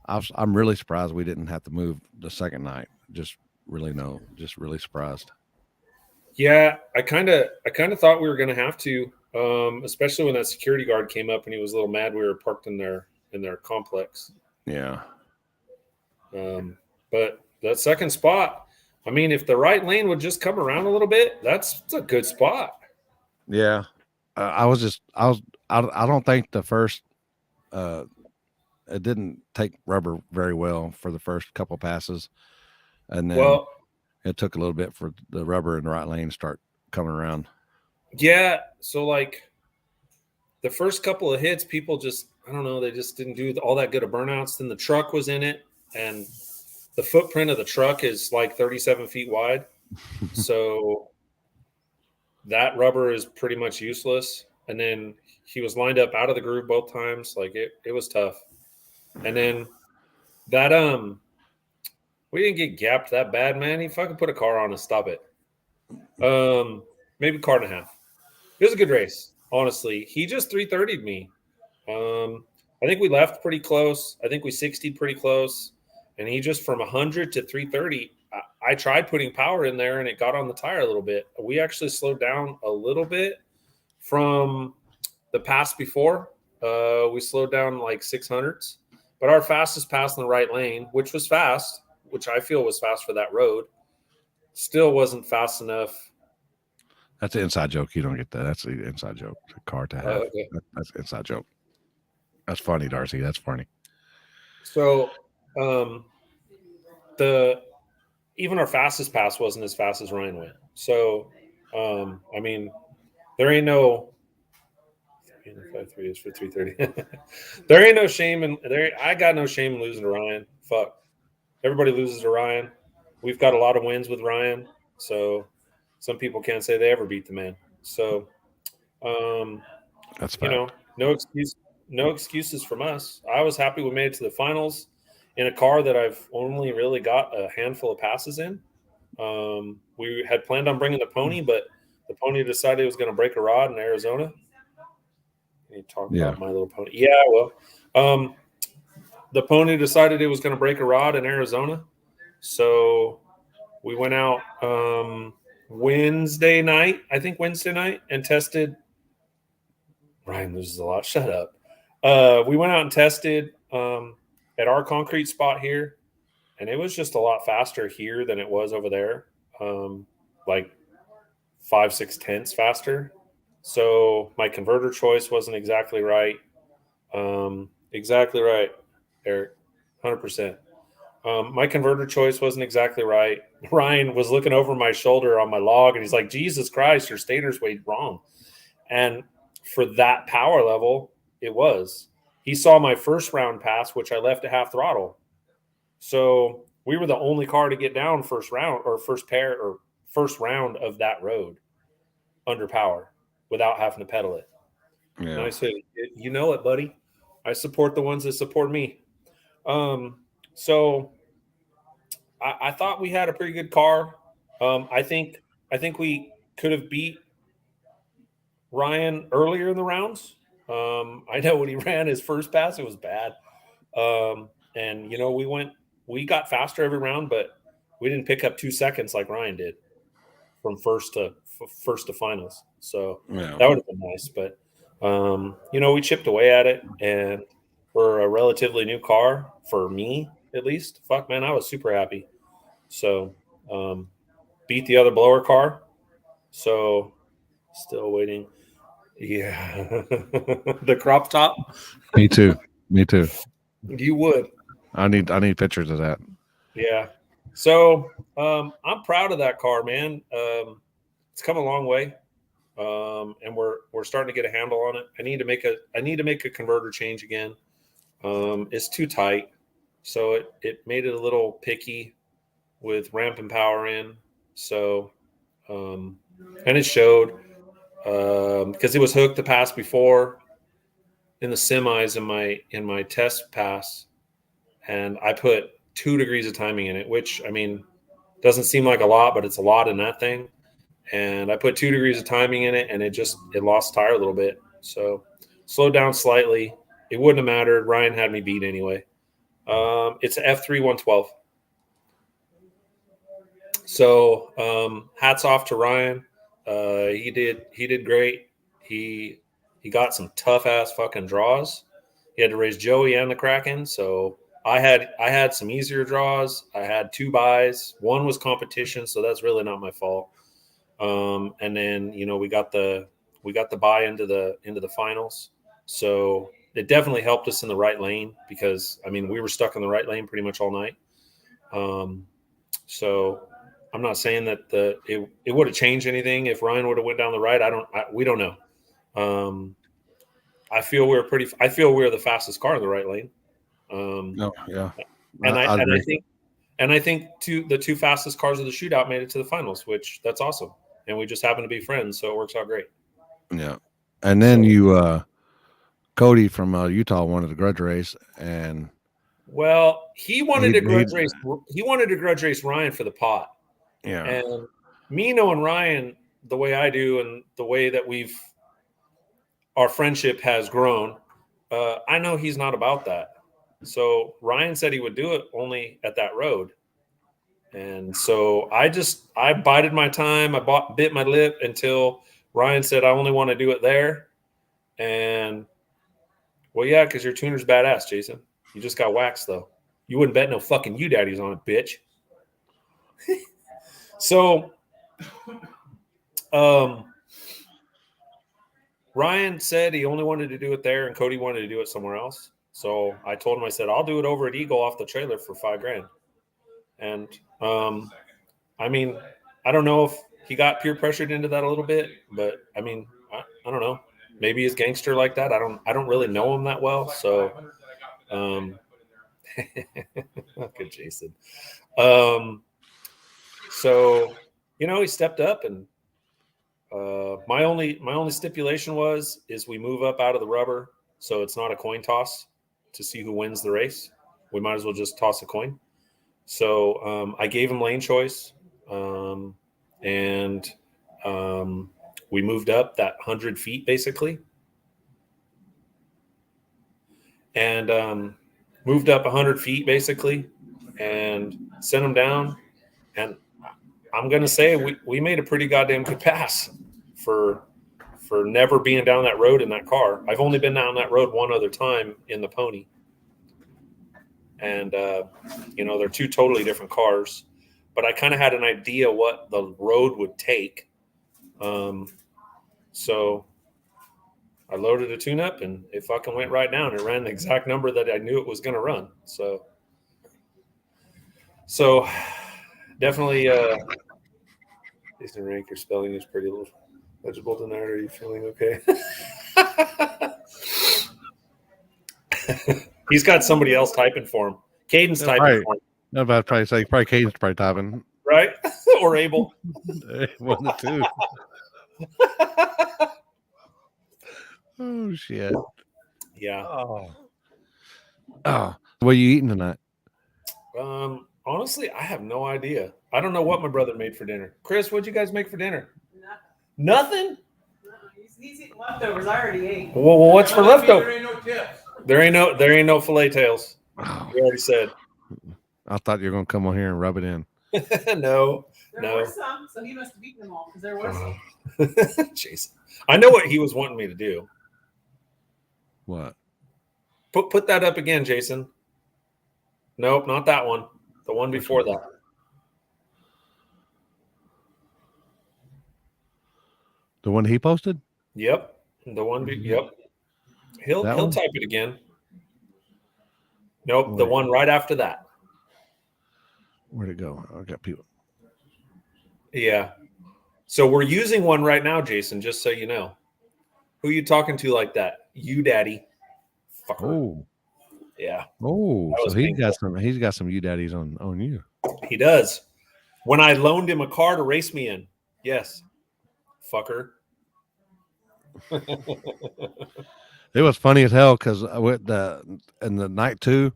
I'm really surprised we didn't have to move the second night. Just really surprised. Yeah, I kind of thought we were going to have to, especially when that security guard came up and he was a little mad we were parked in their complex. Yeah. But that second spot, I mean, if the right lane would just come around a little bit, that's a good spot. Yeah. I don't think the first it didn't take rubber very well for the first couple passes, and then it took a little bit for the rubber in the right lane to start coming around. Yeah, so like the first couple of hits, people just, I don't know, they just didn't do all that good of burnouts. Then the truck was in it, and the footprint of the truck is like 37 feet wide. So that rubber is pretty much useless. And then he was lined up out of the groove both times. Like it was tough. And then that we didn't get gapped that bad, man. He fucking put a car on and stop it. Maybe a car and a half. It was a good race, honestly. He just 330'd me. I think we left pretty close. I think we 60'd pretty close. And he just from 100 to 330, I tried putting power in there and it got on the tire a little bit. We actually slowed down a little bit from the pass before. We slowed down like 600s. But our fastest pass in the right lane, which was fast, which I feel was fast for that road, still wasn't fast enough. That's an inside joke. You don't get that. That's the inside joke. The car to have. Okay. That's an inside joke. That's funny, Darcy. That's funny. So even our fastest pass wasn't as fast as Ryan went. So I mean, there ain't no 5.3 is for 330. There ain't no shame in there. I got no shame in losing to Ryan. Fuck. Everybody loses to Ryan. We've got a lot of wins with Ryan. So some people can't say they ever beat the man. So That's fact. No excuses from us. I was happy we made it to the finals in a car that I've only really got a handful of passes in. We had planned on bringing the pony, but the pony decided it was going to break a rod in Arizona. You talk about My Little Pony. Yeah, well, the pony decided it was going to break a rod in Arizona. So we went out Wednesday night, and tested. Ryan loses a lot. Shut up. We went out and tested at our concrete spot here, and it was just a lot faster here than it was over there, like 5-6 tenths faster. So my converter choice wasn't exactly right. Exactly right, Eric. 100%. My converter choice wasn't exactly right. Ryan was looking over my shoulder on my log, and he's like, Jesus Christ, your stator's weighed wrong. And for that power level, it was. He saw my first round pass, which I left at half throttle. So we were the only car to get down first round or first round of that road under power without having to pedal it. And I Yeah. said, you know it, buddy. I support the ones that support me. So I thought we had a pretty good car. I think we could have beat Ryan earlier in the rounds. I know when he ran his first pass, it was bad. And you know, we got faster every round, but we didn't pick up 2 seconds like Ryan did from first to finals. So Yeah. that would have been nice. But you know, we chipped away at it, and for a relatively new car, for me at least, fuck man, I was super happy. So beat the other blower car. So still waiting. Yeah. The crop top. Me too. Me too. You would. I need pictures of that. Yeah. So I'm proud of that car, man. It's come a long way. And we're starting to get a handle on it. I need to make a converter change again. It's too tight. So it made it a little picky with ramp and power in. So and it showed because it was hooked the pass before in the semis in my test pass, and I put 2 degrees of timing in it, which I mean doesn't seem like a lot, but it's a lot in that thing. And I put 2 degrees of timing in it, and it lost tire a little bit. So slowed down slightly. It wouldn't have mattered. Ryan had me beat anyway. It's an F3 112. So hats off to Ryan. He did great. He got some tough ass fucking draws. He had to race Joey and the Kraken. So I had some easier draws. I had 2 buys. One was competition, so that's really not my fault. And then you know we got the buy into the finals. So it definitely helped us in the right lane because I mean we were stuck in the right lane pretty much all night. So I'm not saying that it would have changed anything if Ryan would have went down the right. We don't know. I feel we're the fastest car in the right lane. No, yeah. And I agree. I think the 2 fastest cars of the shootout made it to the finals, which that's awesome. And we just happen to be friends, so it works out great. Yeah. And then Cody from Utah wanted a grudge race, and well, he wanted to grudge race. He wanted to grudge race Ryan for the pot. yeah. And me knowing Ryan the way I do, and the way that our friendship has grown, I know he's not about that. So Ryan said he would do it only at that road. And so I bided my time. I bit my lip until Ryan said, I only want to do it there. And well, yeah, because your tuner's badass, Jason. You just got waxed though. You wouldn't bet no fucking U-daddies on it, bitch. So, Ryan said he only wanted to do it there, and Cody wanted to do it somewhere else. So I told him, I said, I'll do it over at Eagle off the trailer for $5,000. And I mean, I don't know if he got peer pressured into that a little bit, but I mean, I don't know. Maybe he's gangster like that. I don't really know him that well. So, good Jason. So, you know, he stepped up, and my only stipulation is we move up out of the rubber, so it's not a coin toss to see who wins the race. We might as well just toss a coin. So I gave him lane choice, and we moved up that 100 feet basically, and moved up 100 feet basically, and sent him down. And I'm gonna say we made a pretty goddamn good pass for never being down that road in that car. I've only been down that road one other time in the Pony. And, you know, they're 2 totally different cars, but I kind of had an idea what the road would take. So I loaded a tune-up and it fucking went right down. It ran the exact number that I knew it was going to run. So definitely, Jason Rank, your spelling is pretty legible tonight. Are you feeling okay? He's got somebody else typing for him. Caden's typing for him. No, but I'd probably say Caden's probably typing. Right? Or Abel. One of the two. Oh shit. Yeah. Oh. What are you eating tonight? Honestly, I have no idea. I don't know what my brother made for dinner. Chris, what'd you guys make for dinner? Nothing? He's eating leftovers. I already ate. Well, what's for leftover? There ain't no tips. There ain't no filet tails. Oh, You already said. I thought you were gonna come on here and rub it in. No. There were some, so he must have eaten them all because there were some. Jason. I know what he was wanting me to do. What? Put that up again, Jason. Nope, not that one. The one before that. The one he posted? Yep. The one. Yep. He'll That one? type it again. Nope. Oh, The wait. one right after that. Where'd it go? I got people. Yeah. So we're using one right now, Jason. Just so you know. Who you talking to like that? You, daddy. Fucker. Oh. Yeah. Oh. That was So he's painful. got some you daddies on you. He does. When I loaned him a car to race me in. Yes. Fucker. It was funny as hell because in the night two,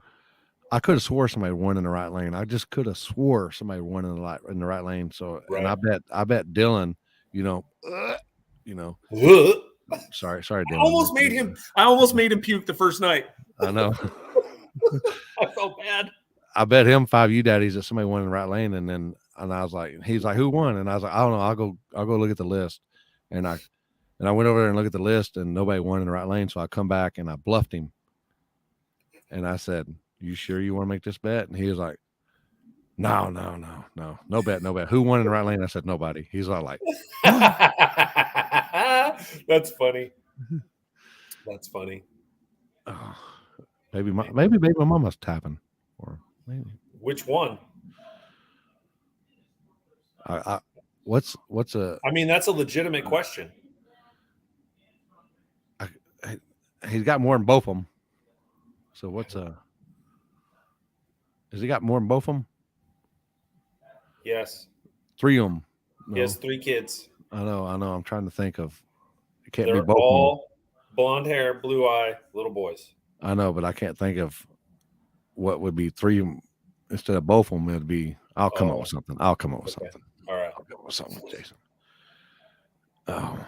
I could have swore somebody won in the right lane. I just could have swore somebody won in the right lane. So Right. and I bet Dylan, Ugh. sorry, Dylan. I almost made him puke the first night. I know. I felt bad. I bet him 5 you daddies that somebody won in the right lane, and I was like, he's like, who won? And I was like, I don't know. I'll go look at the list, and I went over there and looked at the list, and nobody won in the right lane. So I come back and I bluffed him, and I said, "You sure you want to make this bet?" And he was like, "No bet. Who won in the right lane?" I said, "Nobody." He's all like, That's funny. That's funny. oh, maybe my mama's tapping, or maybe Which one? what's a I mean, that's a legitimate question. he's got more than both of them. So has he got more than both of them? Yes. 3 of them. He has 3 kids. I know. I'm trying to think of. It can't They're be both of them. all blonde hair, blue eye, little boys. I know, but I can't think of what would be 3 instead of both of them. It'd be. I'll come up with something. Okay. All right. I'll come up with something, Jason. Oh.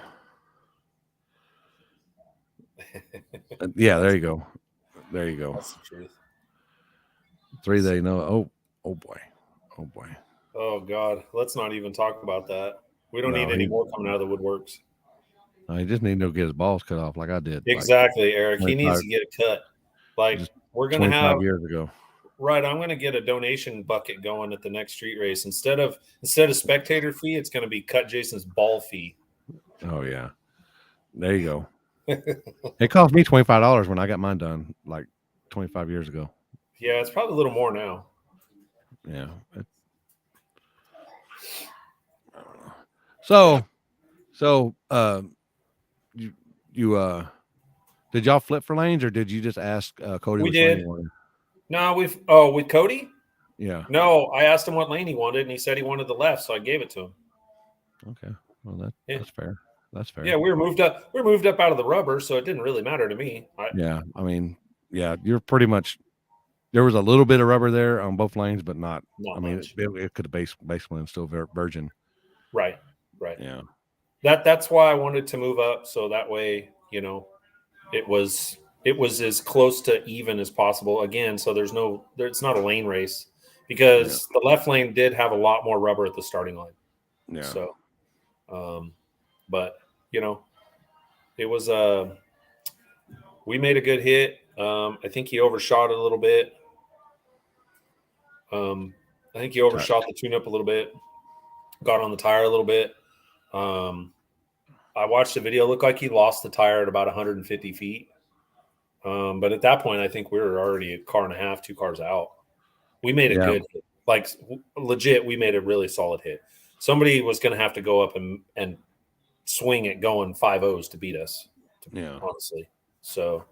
Yeah, there you go. That's the truth. 3 they know. Oh boy. Oh God, let's not even talk about that. We don't need any more coming out of the woodworks. He just need to get his balls cut off like I did. Exactly, Eric. He 25 needs to get it cut. Like just we're gonna 25 have years ago. right. I'm gonna get a donation bucket going at the next street race. Instead of spectator fee, it's gonna be cut Jason's ball fee. Oh yeah. There you go. It cost me $25 when I got mine done like 25 years ago. Yeah, it's probably a little more now. Yeah. I don't know. So you did y'all flip for lanes or did you just ask Cody? We which lane did. he wanted? No, with Cody? Yeah. No, I asked him what lane he wanted, and he said he wanted the left, so I gave it to him. Okay. Well, Yeah. that's fair. That's fair. Yeah, we were moved up. We're moved up out of the rubber, so it didn't really matter to me. Yeah. I mean, yeah, you're pretty much. There was a little bit of rubber there on both lanes, but not. I mean, much. it could have basically still virgin. Right. Yeah. That's why I wanted to move up, so that way, it was as close to even as possible. Again, so it's not a lane race because the left lane did have a lot more rubber at the starting line. Yeah. So, but it was we made a good hit. I think he overshot it a little bit. I think he overshot the tune-up a little bit. Got on the tire a little bit. I watched the video. It looked like he lost the tire at about 150 feet. But at that point, I think we were already a car and a half, 2 cars out. We made a good hit. Like, legit, we made a really solid hit. Somebody was going to have to go up and swing it going 5-0s to beat us. Yeah. Honestly. So,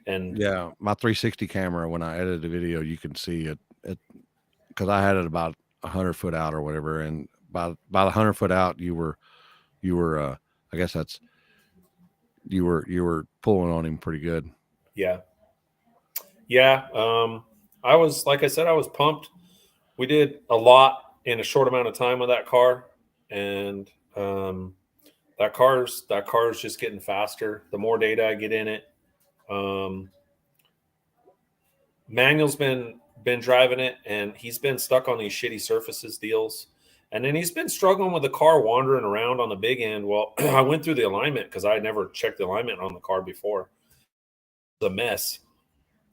and yeah, my 360 camera, when I edited the video, you can see it because I had it about 100 foot out or whatever. And by the 100 foot out, you were, I guess you were pulling on him pretty good. Yeah. Yeah. I was, like I said, I was pumped. We did a lot in a short amount of time with that car. And, that car's just getting faster. The more data I get in it, Manuel's been driving it, and he's been stuck on these shitty surfaces deals. And then he's been struggling with the car wandering around on the big end. Well, I went through the alignment because I had never checked the alignment on the car before. It was a mess.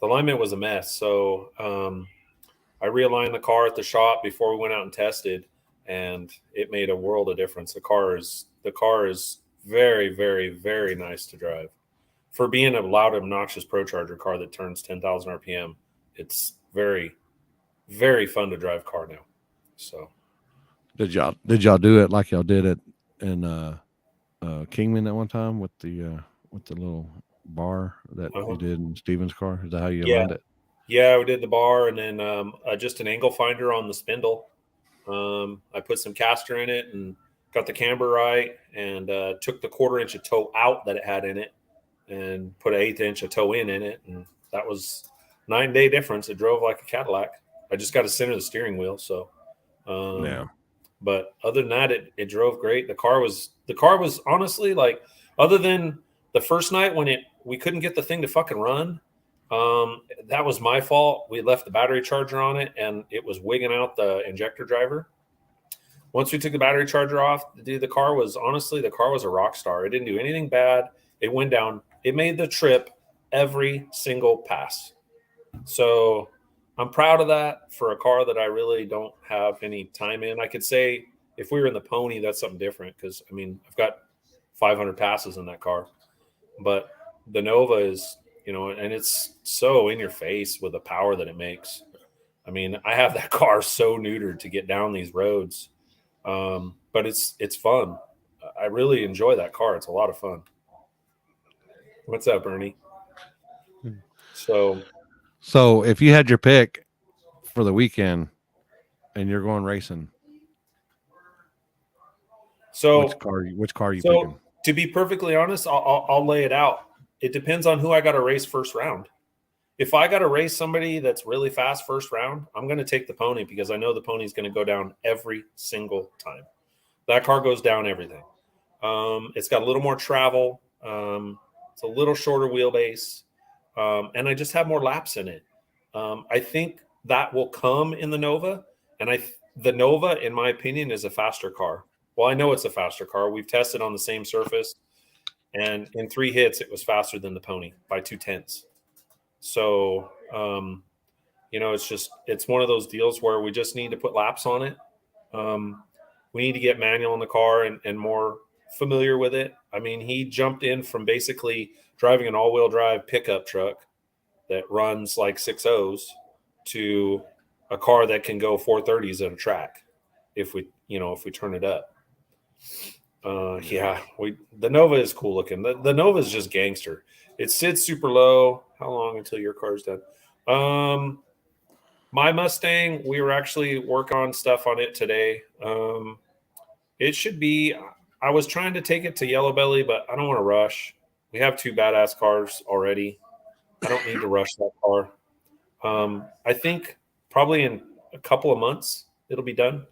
The alignment was a mess. So I realigned the car at the shop before we went out and tested, and it made a world of difference. The car is very, very, very nice to drive. For being a loud, obnoxious Pro Charger car that turns 10,000 RPM, it's very, very fun to drive car now. So, did y'all do it like y'all did it in Kingman at one time with the little bar that you did in Steven's car? Is that how you aligned it? Yeah, we did the bar, and then just an angle finder on the spindle. I put some caster in it and got the camber right, and took the 1/4 inch of toe out that it had in it and put an 1/8 inch of toe in it. And that was 9-day difference. It drove like a Cadillac. I just got to center the steering wheel. So, yeah. But other than that, it drove great. The car was honestly, like, other than the first night when we couldn't get the thing to fucking run, that was my fault. We left the battery charger on it, and it was wigging out the injector driver. Once we took the battery charger off, dude, the car was a rock star. It didn't do anything bad. It went down. It made the trip every single pass. So I'm proud of that for a car that I really don't have any time in. I could say if we were in the Pony, that's something different because, I mean, I've got 500 passes in that car. But the Nova is, and it's so in your face with the power that it makes. I mean, I have that car so neutered to get down these roads. But it's fun. I really enjoy that car. It's a lot of fun. What's up, Ernie? So if you had your pick for the weekend and you're going racing, so which car are you picking? To be perfectly honest, I'll lay it out. It depends on who I got to race first round. If I got to race somebody that's really fast first round, I'm going to take the Pony because I know the Pony's going to go down every single time. That car goes down everything. It's got a little more travel. It's a little shorter wheelbase. And I just have more laps in it. I think that will come in the Nova. And the Nova, in my opinion, is a faster car. Well, I know it's a faster car. We've tested on the same surface. And in 3 hits, it was faster than the Pony by 2/10. So, it's one of those deals where we just need to put laps on it. We need to get Manuel in the car and more familiar with it. I mean, he jumped in from basically driving an all-wheel drive pickup truck that runs like 6.0s to a car that can go 430s at a track if we turn it up. The Nova is cool looking. The Nova is just gangster. It sits super low. How long until your car's done? My Mustang, we were actually working on stuff on it today. It should be, I was trying to take it to Yellow Belly, but I don't want to rush. We have 2 badass cars already. I don't need to rush that car. I think probably in a couple of months it'll be done.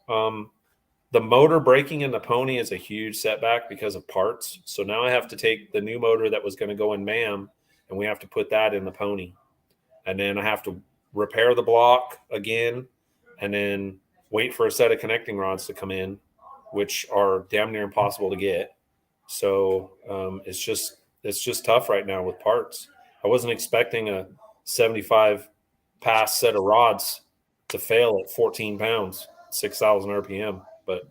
The motor breaking in the Pony is a huge setback because of parts. So now I have to take the new motor that was going to go in MAM, and we have to put that in the Pony. And then I have to repair the block again, and then wait for a set of connecting rods to come in, which are damn near impossible to get. So it's just tough right now with parts. I wasn't expecting a 75 pass set of rods to fail at 14 pounds, 6,000 RPM, but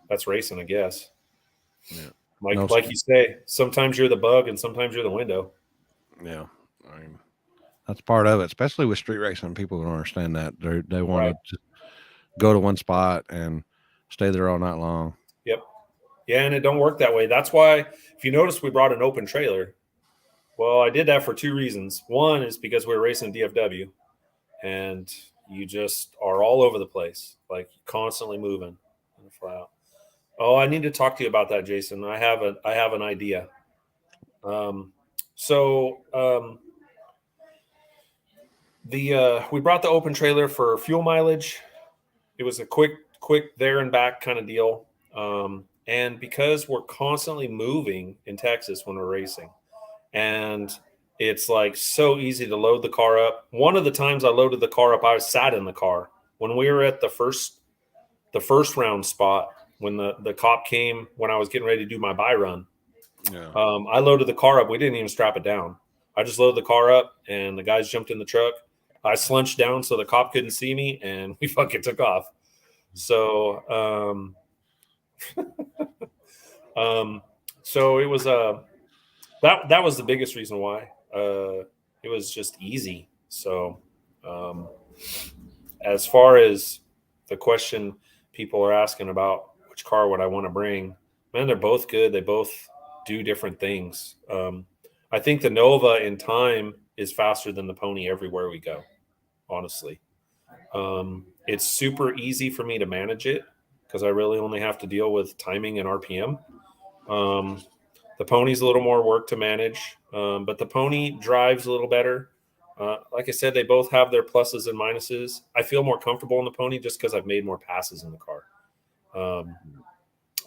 that's racing, I guess. Yeah. Like you say, sometimes you're the bug and sometimes you're the window. Yeah, I mean, that's part of it, especially with street racing. People don't understand that they want Right. to just go to one spot and stay there all night long. Yep. Yeah, and it don't work that way. That's why, if you notice, we brought an open trailer. Well, I did that for two reasons. One is because we were racing DFW, and you just are all over the place, like constantly moving in the flat out. Oh, I need to talk to you about that, Jason. I have an idea. We brought the open trailer for fuel mileage. It was a quick there and back kind of deal. And because we're constantly moving in Texas when we're racing, and it's like so easy to load the car up. One of the times I loaded the car up, I was sat in the car when we were at the first round spot when the cop came when I was getting ready to do my buy run. Yeah. I loaded the car up. We didn't even strap it down. I just loaded the car up, and the guys jumped in the truck. I slunched down so the cop couldn't see me, and we fucking took off. So, so it was that was the biggest reason why. It was just easy. So, as far as the question people are asking about which car would I want to bring, man, they're both good. They both do different things. I think the Nova in time is faster than the Pony everywhere we go, honestly. It's super easy for me to manage it because I really only have to deal with timing and RPM. The Pony's a little more work to manage, but the Pony drives a little better. Like I said, they both have their pluses and minuses. I feel more comfortable in the Pony just because I've made more passes in the car.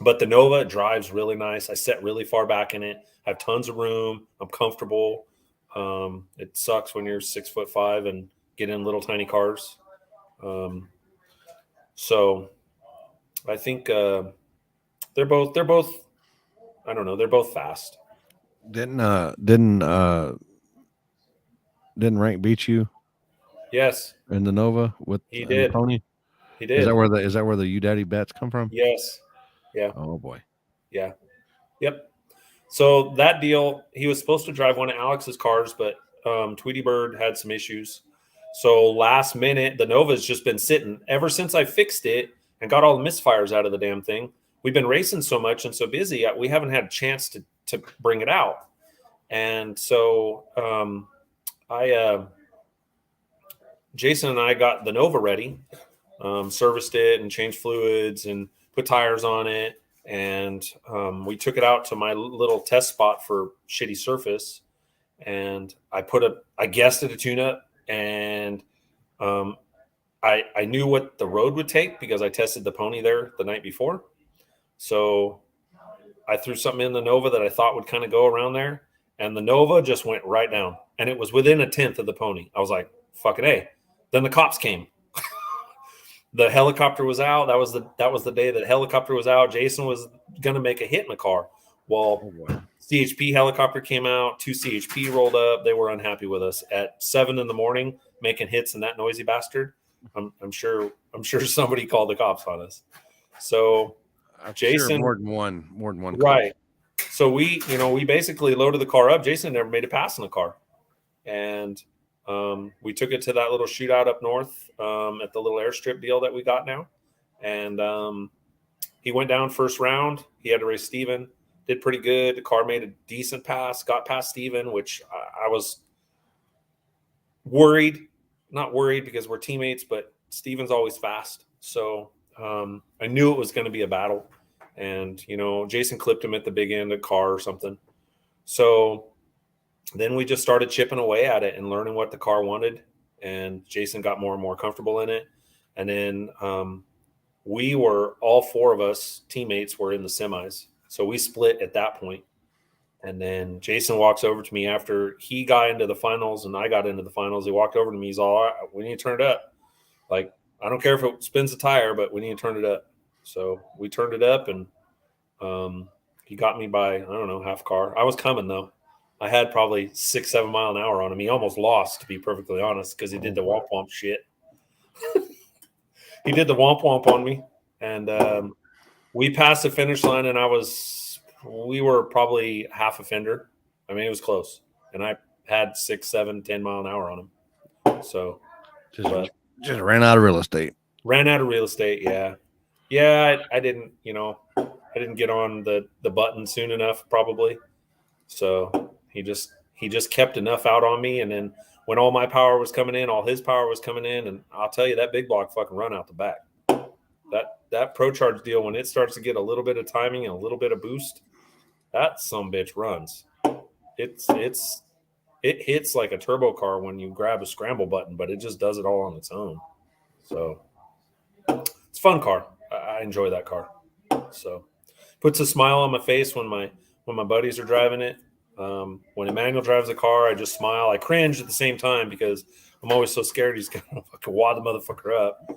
But the Nova drives really nice. I sit really far back in it. I have tons of room. I'm comfortable. It sucks when you're 6'5" and get in little tiny cars. So I think they're both. I don't know. They're both fast. Didn't Rank beat you Yes, in the Nova with he the did. Pony? He did. Is that where the You Daddy bets come from? Yes. Yeah. Oh boy. Yeah. Yep. So that deal, he was supposed to drive one of Alex's cars, but Tweety Bird had some issues. So last minute, the Nova's just been sitting ever since I fixed it and got all the misfires out of the damn thing. We've been racing so much and so busy, we haven't had a chance to bring it out. And so Jason and I got the Nova ready, serviced it and changed fluids and put tires on it. And we took it out to my little test spot for shitty surface. And I guessed at a tune-up, and I knew what the road would take because I tested the Pony there the night before. So I threw something in the Nova that I thought would kind of go around there, and the Nova just went right down, and it was within a tenth of the Pony. I was like, fucking A. Then the cops came. The helicopter was out. That was the day that helicopter was out. Jason was going to make a hit in the car. Well, CHP helicopter came out. 2 CHP rolled up. They were unhappy with us at 7 a.m, making hits in that noisy bastard. I'm sure somebody called the cops on us. So Jason, more than one. Right. So we basically loaded the car up. Jason never made a pass in the car, and we took it to that little shootout up north at the little airstrip deal that we got now. And he went down first round. He had to race Steven. Did pretty good. The car made a decent pass, got past Steven, which I was worried. Not worried because we're teammates, but Steven's always fast. So I knew it was going to be a battle. And, Jason clipped him at the big end of the car or something. So then we just started chipping away at it and learning what the car wanted. And Jason got more and more comfortable in it. And then all 4 of us teammates were in the semis. So we split at that point. And then Jason walks over to me after he got into the finals and I got into the finals. He walked over to me. He's all, all right, we need to turn it up. Like, I don't care if it spins a tire, but we need to turn it up. So we turned it up, and he got me by, I don't know, half car. I was coming, though. I had probably 6-7 mile an hour on him. He almost lost, to be perfectly honest, because he did the womp womp shit. He did the womp womp on me, and we passed the finish line, and I was we were probably half a fender. I mean, it was close, and I had 6, 7, 10 mile an hour on him. So Just ran out of real estate. ran out of real estate. Yeah. I didn't, I didn't get on the button soon enough, probably. So he just kept enough out on me, and then when all my power was coming in, all his power was coming in, and I'll tell you, that big block fucking run out the back. That Pro Charge deal, when it starts to get a little bit of timing and a little bit of boost, that some bitch runs. It hits like a turbo car when you grab a scramble button, but it just does it all on its own. So it's a fun car. I enjoy that car. So puts a smile on my face when my buddies are driving it. When Emmanuel drives a car, I just smile. I cringe at the same time because I'm always so scared he's gonna fucking wad the motherfucker up.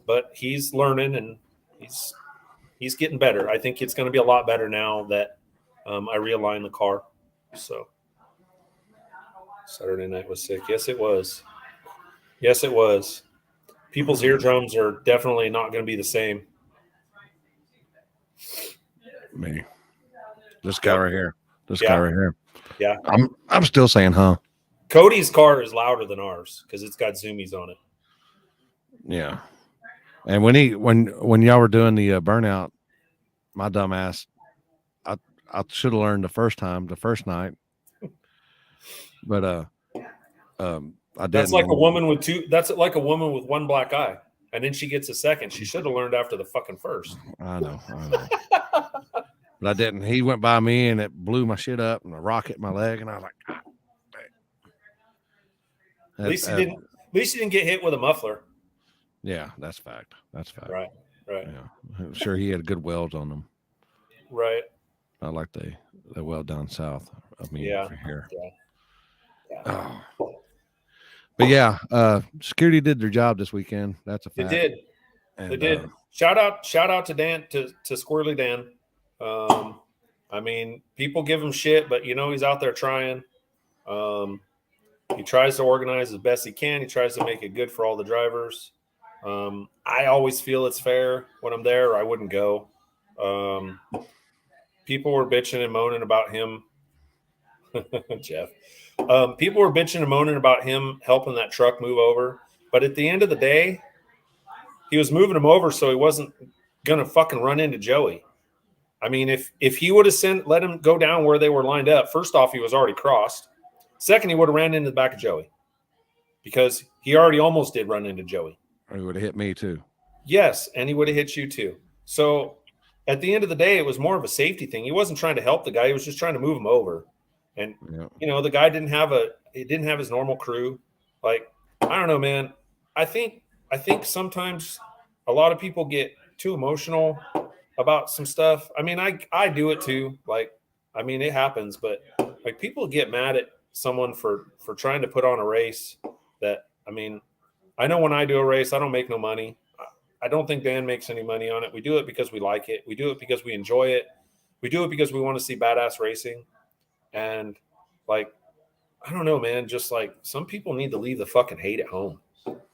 But he's learning and he's getting better. I think it's going to be a lot better now that I realign the car. So Saturday night was sick. Yes, it was. People's eardrums are definitely not going to be the same. Me, this guy right here. Yeah. I'm still saying, huh? Cody's car is louder than ours because it's got zoomies on it. Yeah. And when y'all were doing the burnout, my dumb ass, I should have learned the first night, but I didn't. That's like a woman with two. That's like a woman with one black eye, and then she gets a second. She should have learned after the fucking first. I know. But I didn't. He went by me and it blew my shit up and a rock hit my leg, and I was like, God, at least he didn't get hit with a muffler. Yeah, that's fact. Right. Yeah, I'm sure he had good welds on them. Right. I like the weld down south of me over here. Yeah. Oh. But yeah, security did their job this weekend. That's a fact. They did. And, they did. Shout out to Dan, to Squirrely Dan. I mean, people give him shit, but he's out there trying. He tries to organize as best he can. He tries to make it good for all the drivers. I always feel it's fair when I'm there, or I wouldn't go. People were bitching and moaning about him. Jeff. People were bitching and moaning about him helping that truck move over. But at the end of the day, he was moving him over so he wasn't going to fucking run into Joey. I mean, if he would have let him go down where they were lined up, first off, he was already crossed. Second, he would have ran into the back of Joey because he already almost did run into Joey. Or he would have hit me too. Yes, and he would have hit you too. So at the end of the day, it was more of a safety thing. He wasn't trying to help the guy. He was just trying to move him over. And, the guy didn't have his normal crew. Like, I don't know, man. I think sometimes a lot of people get too emotional about some stuff. I mean, I do it too. Like, I mean, it happens, but like people get mad at someone for trying to put on a race that, I mean, I know when I do a race, I don't make no money. I don't think Dan makes any money on it. We do it because we like it. We do it because we enjoy it. We do it because we want to see badass racing. And like, I don't know, man, just like some people need to leave the fucking hate at home.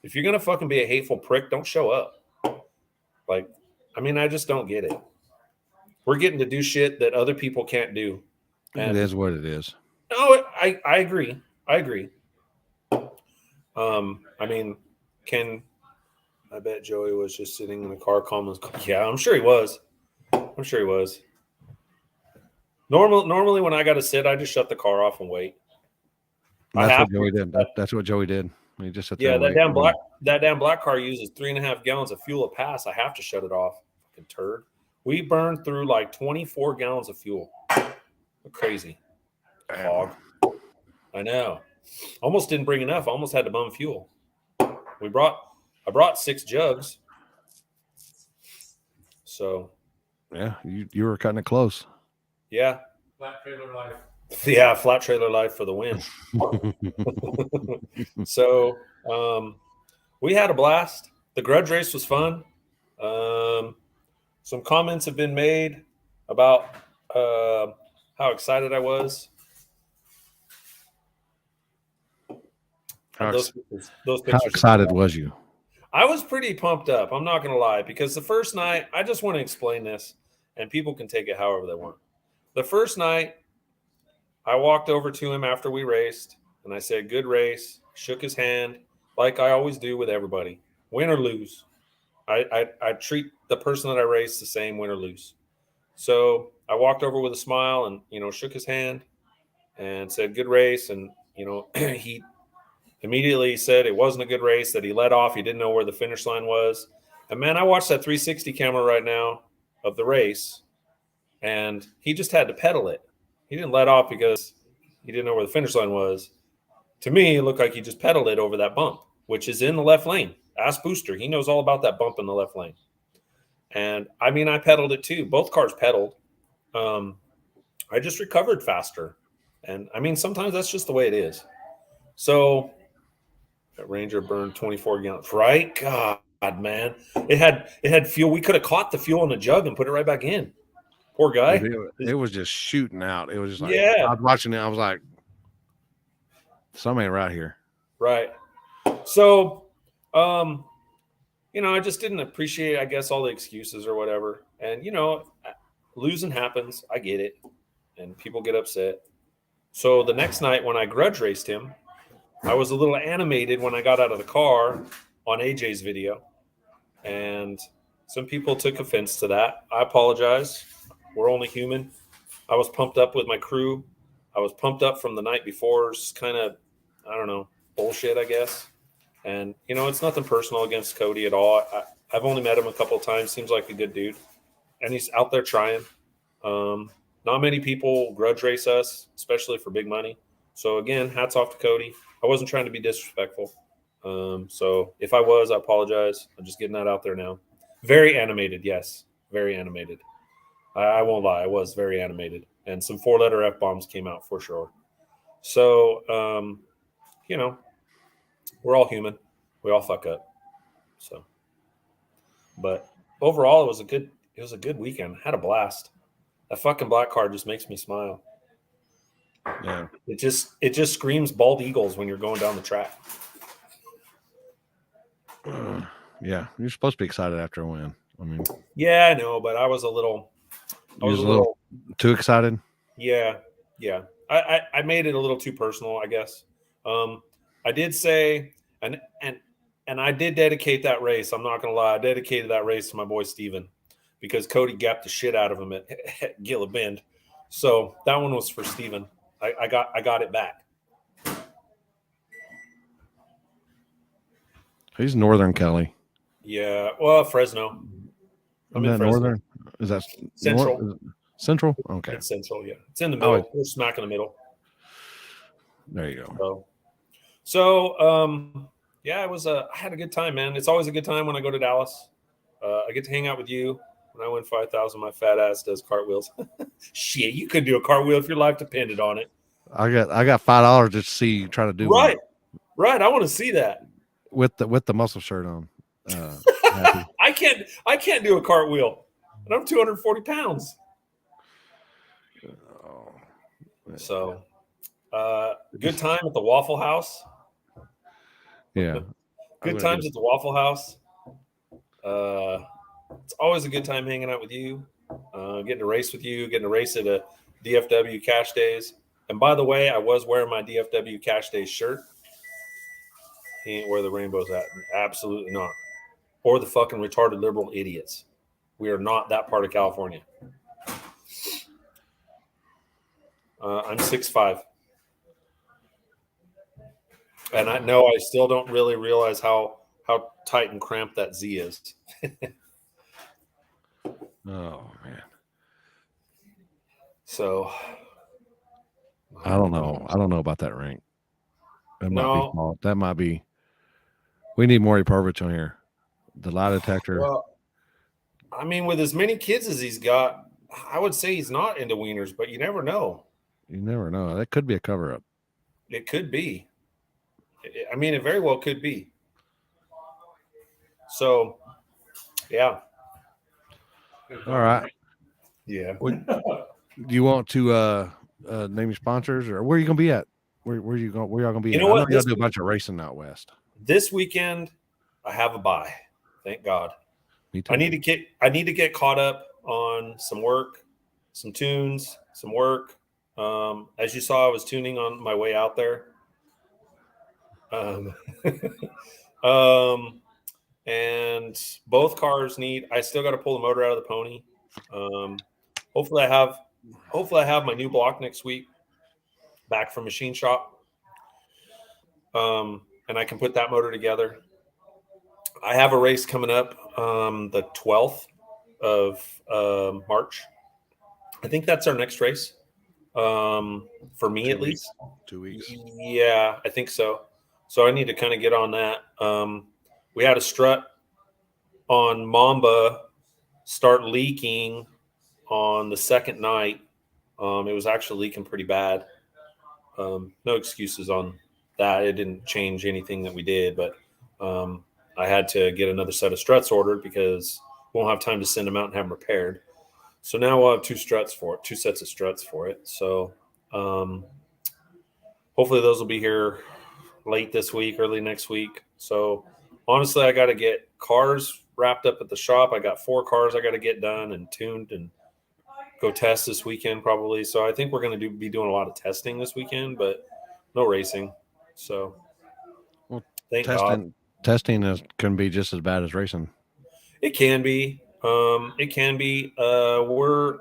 If you're going to fucking be a hateful prick, don't show up. Like, I mean, I just don't get it. We're getting to do shit that other people can't do. And it is what it is. No, I agree. I mean, I bet Joey was just sitting in the car calm. Yeah, I'm sure he was. Normally when I got to sit, I just shut the car off and wait. That's what Joey did. That's what Joey did. He just sat there. Yeah, that damn black car uses 3.5 gallons of fuel a pass. I have to shut it off. Fucking turd. We burned through like 24 gallons of fuel. Crazy. Hog. I know. Almost didn't bring enough. I almost had to bum fuel. I brought 6 jugs. So. Yeah, you were cutting it close. Yeah. Flat trailer life. Yeah, flat trailer life for the win. So we had a blast. The grudge race was fun. Some comments have been made about how excited I was. Those pictures how excited was you? I was pretty pumped up. I'm not going to lie, because the first night, I just want to explain this. and people can take it however they want. The first night, I walked over to him after we raced, and I said, "Good race." Shook his hand like I always do with everybody, win or lose. I treat the person that I race the same, win or lose. So I walked over with a smile and, shook his hand and said, "Good race." And, he immediately said it wasn't a good race, that he let off. He didn't know where the finish line was. And, man, I watched that 360 camera right now of the race, and he just had to pedal it. He didn't let off because he didn't know where the finish line was. To me, it looked like he just pedaled it over that bump, which is in the left lane. Ask Booster. He knows all about that bump in the left lane. And, I mean, I pedaled it too. Both cars pedaled. I just recovered faster. And, I mean, sometimes that's just the way it is. So that Ranger burned 24 gallons. Right? God, man. It had fuel. We could have caught the fuel in a jug and put it right back in. Poor guy. It was just shooting out. It was just like, Yeah. I was watching it. I was like, something ain't right here. Right. So, I just didn't appreciate, I guess, all the excuses or whatever. And, losing happens. I get it. And people get upset. So the next night when I grudge raced him, I was a little animated when I got out of the car on AJ's video. And some people took offense to that. I apologize. We're only human. I was pumped up with my crew. I was pumped up from the night before's kind of, I don't know, bullshit, I guess. And, it's nothing personal against Cody at all. I've only met him a couple of times. Seems like a good dude. And he's out there trying. Not many people grudge race us, especially for big money. So, again, hats off to Cody. I wasn't trying to be disrespectful. So if I was, I apologize. I'm just getting that out there now. Very animated, yes. Very animated. I won't lie. I was very animated. And some 4-letter F-bombs came out for sure. So, we're all human. We all fuck up. So, but overall, it was a good weekend. I had a blast. That fucking black car just makes me smile. Yeah. It just screams bald eagles when you're going down the track. Yeah. You're supposed to be excited after a win. I mean, yeah, I know, but I was a little too excited. Yeah. I made it a little too personal, I guess. I did say, and I did dedicate that race. I'm not gonna lie, I dedicated that race to my boy Steven because Cody gapped the shit out of him at Gila Bend. So that one was for Steven. I got it back. He's Northern Kelly. Yeah, well, Fresno. I'm in that Fresno. Northern? Is that Central? Central? Okay. It's Central, yeah. It's in the middle. We're smack in the middle. There you go. So yeah, I had a good time, man. It's always a good time when I go to Dallas. I get to hang out with you. When I win 5,000, my fat ass does cartwheels. Shit, you could do a cartwheel if your life depended on it. I got $5 just to see you try to do right. one. Right. I want to see that with the muscle shirt on. I can't do a cartwheel, and I'm 240 pounds. Oh, so, good time at the Waffle House. Yeah. Good times at the Waffle House. It's always a good time hanging out with you, getting to race with you, getting to race at a DFW Cash Days. And by the way, I was wearing my DFW Cash Days shirt. He ain't where the rainbow's at. Absolutely not. Or the fucking retarded liberal idiots. We are not that part of California. I'm 6'5". And I know I still don't really realize how tight and cramped that Z is. Oh, man. So I don't know. I don't know about that rank. That might be small. That might be. We need Maury Purvich on here. The lie detector. Well, I mean, with as many kids as he's got, I would say he's not into wieners, but you never know. You never know. That could be a cover-up. It could be. I mean, it very well could be. So, yeah. All right. Yeah. Do you want to name your sponsors, or where are you going to be at? Where y'all going to be? You know what? Y'all do a bunch of racing out west. This weekend, I have a bye. Thank God. Me too. I need to get caught up on some work, some tunes, some work. As you saw, I was tuning on my way out there. And both cars I still got to pull the motor out of the pony. Hopefully I have my new block next week back from machine shop. And I can put that motor together. I have a race coming up the 12th of March. I think that's our next race. For me, at least 2 weeks. Yeah, I think so. So I need to kind of get on that. We had a strut on Mamba start leaking on the second night. It was actually leaking pretty bad. No excuses on that. It didn't change anything that we did, but I had to get another set of struts ordered because we won't have time to send them out and have them repaired. So now we'll have two sets of struts for it. So hopefully those will be here late this week, early next week. So honestly, I got to get cars wrapped up at the shop. I got 4 cars I got to get done and tuned and go test this weekend probably. So I think we're going to be doing a lot of testing this weekend, but no racing. So thank God. Testing can be just as bad as racing. It can be. It can be. We're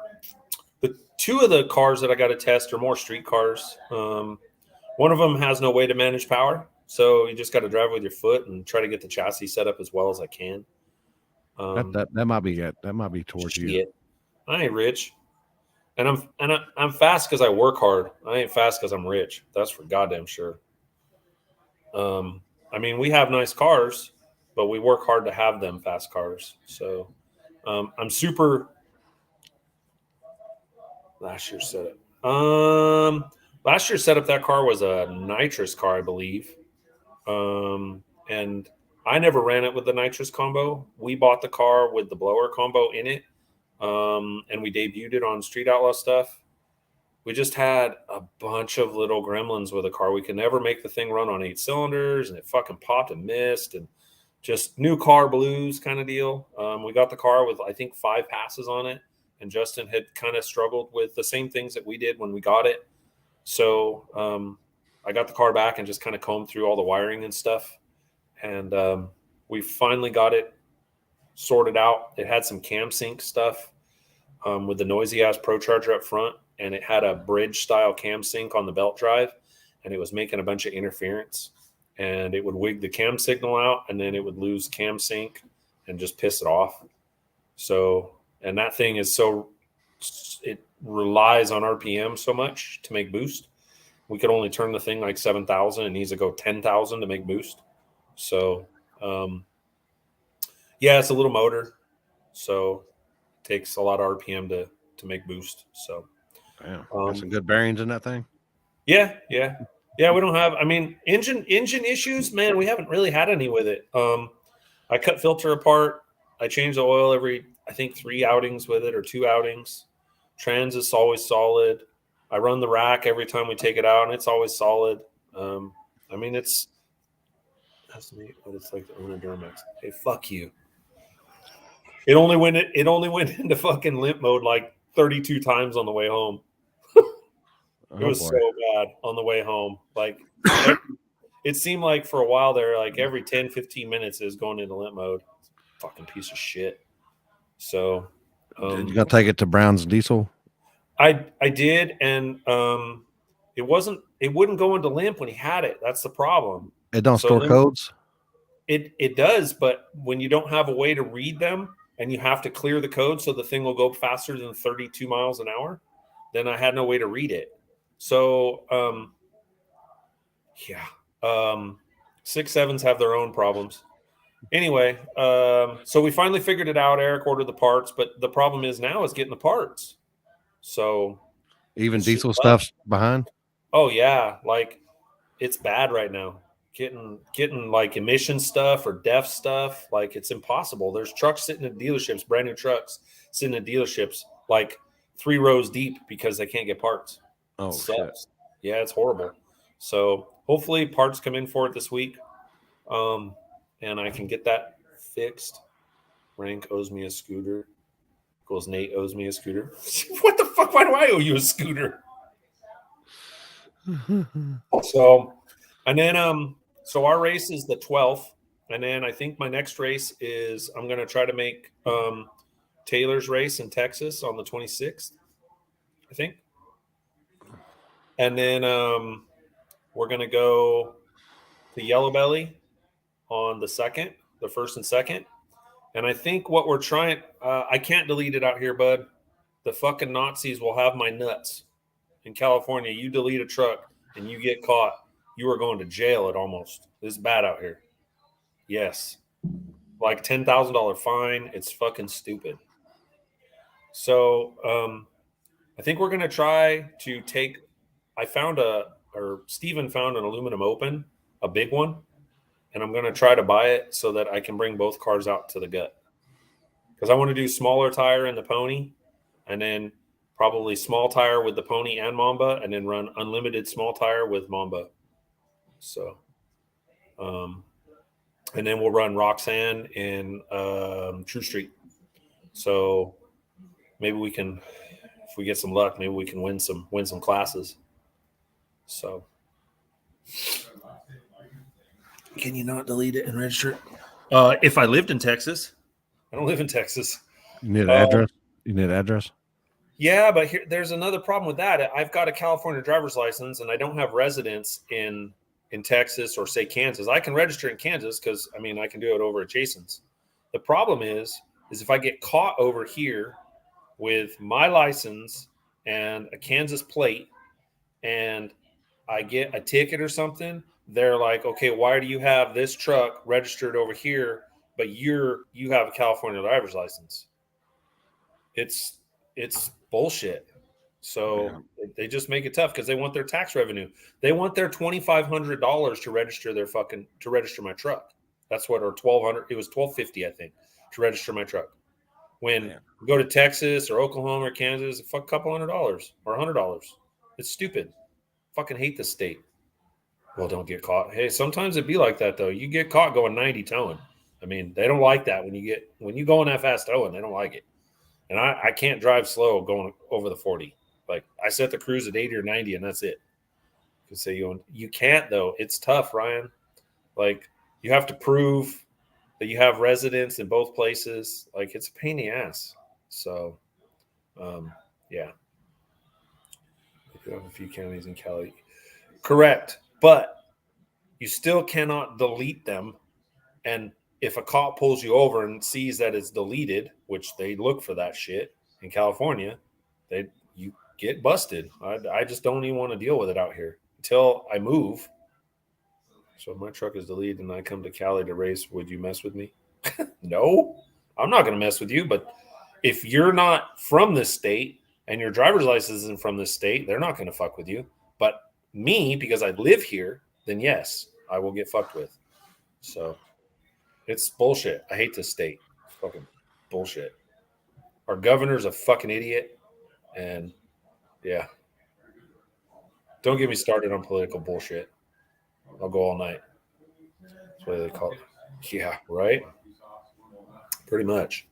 the 2 of the cars that I got to test are more street cars. One of them has no way to manage power, so you just got to drive with your foot and try to get the chassis set up as well as I can. That might be it. That might be towards you. I ain't rich, and I'm fast because I work hard. I ain't fast because I'm rich. That's for goddamn sure. I mean, we have nice cars, but we work hard to have them fast cars. So I'm super. Last year's setup. Last year's setup, that car was a nitrous car, I believe. And I never ran it with the nitrous combo. We bought the car with the blower combo in it. And we debuted it on Street Outlaw stuff. We just had a bunch of little gremlins with a car. We could never make the thing run on 8 cylinders, and it fucking popped and missed, and just new car blues kind of deal. We got the car with, I think, 5 passes on it, and Justin had kind of struggled with the same things that we did when we got it. So I got the car back and just kind of combed through all the wiring and stuff, and we finally got it sorted out. It had some cam sync stuff with the noisy-ass Pro Charger up front, and it had a bridge-style cam sync on the belt drive, and it was making a bunch of interference. And it would wig the cam signal out, and then it would lose cam sync and just piss it off. So, and that thing is it relies on RPM so much to make boost. We could only turn the thing like 7,000. It needs to go 10,000 to make boost. So, yeah, it's a little motor. So it takes a lot of RPM to make boost. So, Damn, got some good bearings in that thing. Yeah. We don't have, I mean, engine issues, man, we haven't really had any with it. I cut filter apart. I change the oil every, I think, 3 outings with it or 2 outings. Trans is always solid. I run the rack every time we take it out, and it's always solid. I mean, it's like the owner Duramax. Hey, fuck you. It only went into fucking limp mode like 32 times on the way home. It was so bad on the way home. Like it seemed like for a while there, like every 10, 15 minutes it was going into limp mode. Fucking piece of shit. So you gotta take it to Brown's Diesel. I did, and it wouldn't go into limp when he had it. That's the problem. It don't store codes. It does, but when you don't have a way to read them and you have to clear the code so the thing will go faster than 32 miles an hour, then I had no way to read it. So, 6.7s have their own problems. Anyway, so we finally figured it out. Eric ordered the parts, but the problem is now is getting the parts. So even diesel stuff's behind. Oh yeah, like it's bad right now. Getting like emission stuff or DEF stuff, like it's impossible. There's trucks sitting in dealerships, brand new trucks sitting in dealerships, like 3 rows deep because they can't get parts. Oh shit. Yeah, it's horrible. So hopefully parts come in for it this week, and I can get that fixed. Rank owes me a scooter. Goes, Nate owes me a scooter. What the fuck? Why do I owe you a scooter? So, and then so our race is the 12th, and then I think my next race is I'm gonna try to make Taylor's race in Texas on the 26th, I think. And then we're gonna go to Yellow Belly on the 2nd, the 1st and 2nd. And I think what we're trying, I can't delete it out here, bud. The fucking Nazis will have my nuts. In California, you delete a truck and you get caught, you are going to jail at almost. This is bad out here. Yes. Like $10,000 fine. It's fucking stupid. So I think we're going to try to take, Steven found an aluminum open, a big one. And I'm going to try to buy it so that I can bring both cars out to the gut. Because I want to do smaller tire in the Pony and then probably small tire with the Pony and Mamba, and then run unlimited small tire with Mamba. So, and then we'll run Roxanne in True Street. So maybe we can, if we get some luck, maybe we can win some classes. So, can you not delete it and register it? If I lived in Texas, I don't live in Texas. You need an address. You need an address. Yeah, but there's another problem with that. I've got a California driver's license, and I don't have residence in Texas or, say, Kansas. I can register in Kansas because, I mean, I can do it over at Jason's. The problem is if I get caught over here with my license and a Kansas plate and I get a ticket or something, they're like, okay, why do you have this truck registered over here, but you have a California driver's license? It's bullshit. So they just make it tough because they want their tax revenue. They want their $2,500 to register my truck. That's what, or $1,200. It was $1,250, I think, to register my truck. When you go to Texas or Oklahoma or Kansas, it's a couple $100 or $100. It's stupid. Fucking hate this state. Well, don't get caught. Hey, sometimes it'd be like that though. You get caught going 90 towing. I mean, they don't like that when you go in that fast towing. They don't like it. And I can't drive slow going over the 40. Like, I set the cruise at 80 or 90, and that's it. You can't, though. It's tough, Ryan. Like, you have to prove that you have residence in both places. Like, it's a pain in the ass. So, yeah. You have a few counties in Cali. Correct. But you still cannot delete them. And if a cop pulls you over and sees that it's deleted, which they look for that shit in California, you get busted. I just don't even want to deal with it out here until I move. So if my truck is deleted and I come to Cali to race, would you mess with me? No, I'm not going to mess with you. But if you're not from this state and your driver's license isn't from this state, they're not going to fuck with you. But me, because I live here, then yes, I will get fucked with. So it's bullshit. I hate this state. It's fucking bullshit. Our governor's a fucking idiot. And yeah. Don't get me started on political bullshit. I'll go all night. That's what they call it. Yeah, right? Pretty much.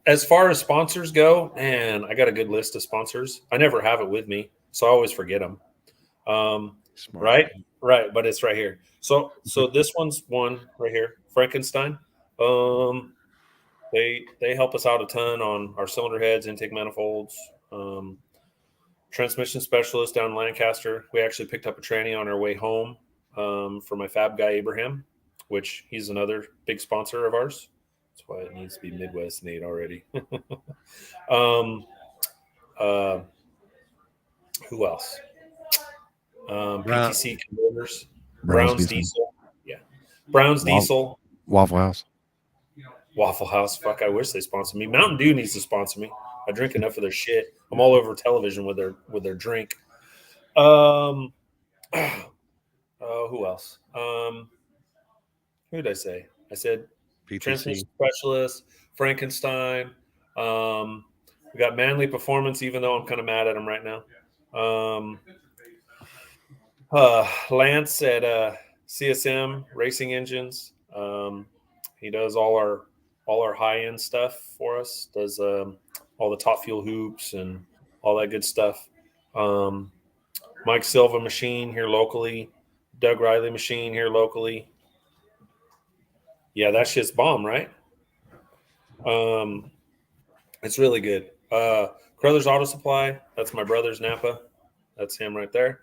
As far as sponsors go, man, I got a good list of sponsors. I never have it with me, so I always forget them. Right? Right, but it's right here. So this one's one right here, Frankenstein. They help us out a ton on our cylinder heads, intake manifolds, transmission specialist down in Lancaster. We actually picked up a tranny on our way home for my fab guy Abraham, which he's another big sponsor of ours. That's why it needs to be Midwest Nate already. Who else? PTC Converters, Brown's Diesel. Yeah. Brown's Diesel. Waffle House. Waffle House. Fuck, I wish they sponsored me. Mountain Dew needs to sponsor me. I drink enough of their shit. I'm all over television with their drink. Who else? Who did I say? I said PTC. Transmission Specialist, Frankenstein. We got Manly Performance, even though I'm kind of mad at them right now. Lance at CSM Racing Engines. He does all all our high end stuff for us. Does all the Top Fuel hoops and all that good stuff. Mike Silva machine here locally. Doug Riley machine here locally. Yeah, that shit's bomb, right? It's really good. Crothers Auto Supply. That's my brother's Napa. That's him right there.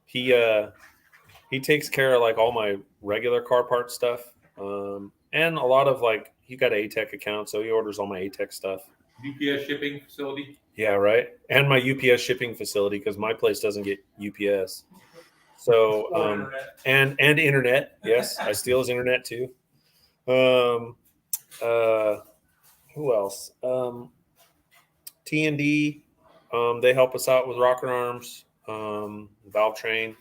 He takes care of like all my regular car part stuff, and a lot of like he got an ATEC account, so he orders all my ATEC stuff. UPS shipping facility. Yeah, right. And my UPS shipping facility because my place doesn't get UPS. So and internet. Yes, I steal his internet too. Who else? T&D. They help us out with rocker arms, valve train.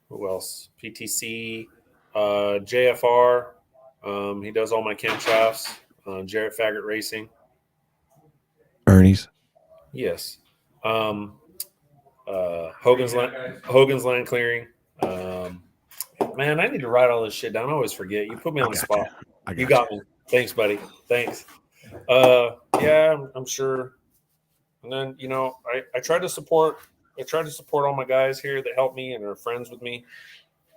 Who else? PTC, JFR. He does all my camshafts. Jarrett Faggart Racing. Ernie's. Yes. Hogan's Land Clearing. Man, I need to write all this shit down. I always forget. You put me on the spot. You got me. Thanks, buddy. Thanks. Yeah, I'm sure. And then, you know, I try to support all my guys here that help me and are friends with me.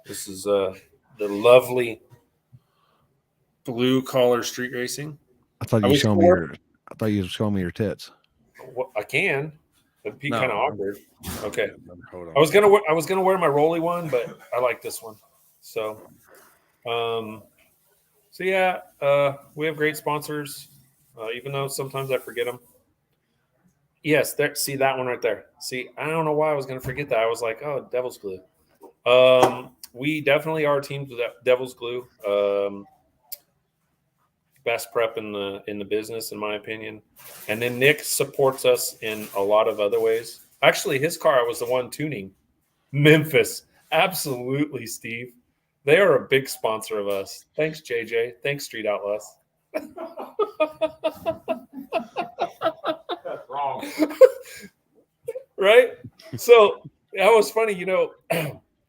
This is the lovely Blue Collar Street Racing. I thought you showed me your. I thought you showed me your tits. Well, I can. It'd be kind of awkward. Okay. Hold on. I was gonna wear my Rolly one, but I like this one. So, yeah, we have great sponsors, even though sometimes I forget them. Yes, there. See that one right there. See, I don't know why I was gonna forget that. I was like, oh, Devil's Glue. We definitely are teams with Devil's Glue. Best prep in the business, in my opinion. And then Nick supports us in a lot of other ways. Actually, his car was the one tuning. Memphis. Absolutely, Steve. They are a big sponsor of us. Thanks, JJ. Thanks, Street Outlaws. That's wrong. Right? So that was funny, you know.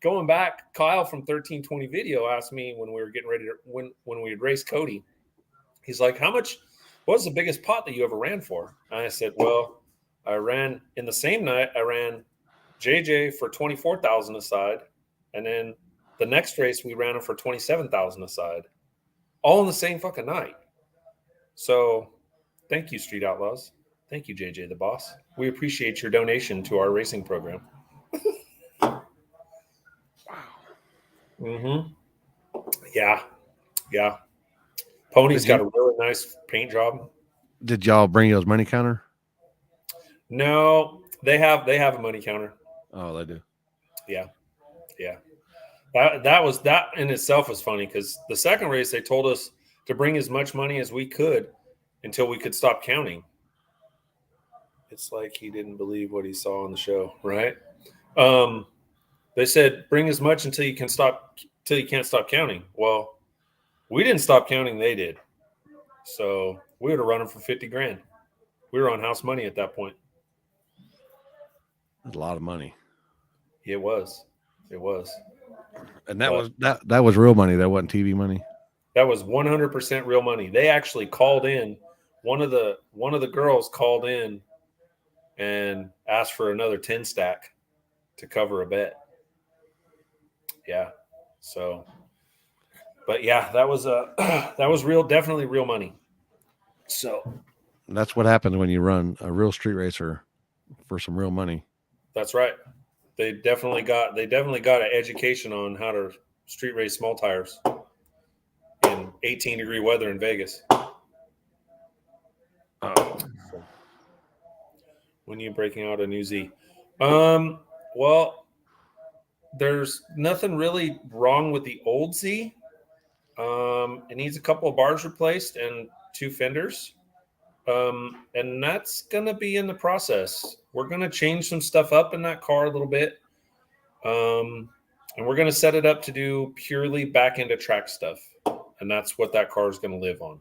Going back, Kyle from 1320 Video asked me when we were getting ready to when we had raced Cody. He's like, what was the biggest pot that you ever ran for? And I said, well, I ran in the same night, I ran JJ for 24,000 aside. And then the next race, we ran him for 27,000 aside, all in the same fucking night. So thank you, Street Outlaws. Thank you, JJ, the boss. We appreciate your donation to our racing program. Wow. Yeah. Pony's got a really nice paint job. Did y'all bring y'all's money counter? No, they have a money counter. Oh, they do. Yeah. That in itself was funny because the second race they told us to bring as much money as we could until we could stop counting. It's like he didn't believe what he saw on the show, right? They said bring as much until you can't stop counting. Well, we didn't stop counting; they did. So we would have run them for $50,000. We were on house money at that point. That's a lot of money. It was. And that was real money. That wasn't TV money. That was 100% real money. They actually called in. One of the girls called in and asked for another 10 stack to cover a bet. Yeah. So, but yeah, that was real, definitely real money. So that's what happens when you run a real street racer for some real money. That's right. They definitely got an education on how to street race small tires in 18-degree weather in Vegas. Oh. So, when are you breaking out a new Z? Well, there's nothing really wrong with the old Z. It needs a couple of bars replaced and 2 fenders. And that's going to be in the process. We're going to change some stuff up in that car a little bit. And we're going to set it up to do purely back into track stuff. And that's what that car is going to live on.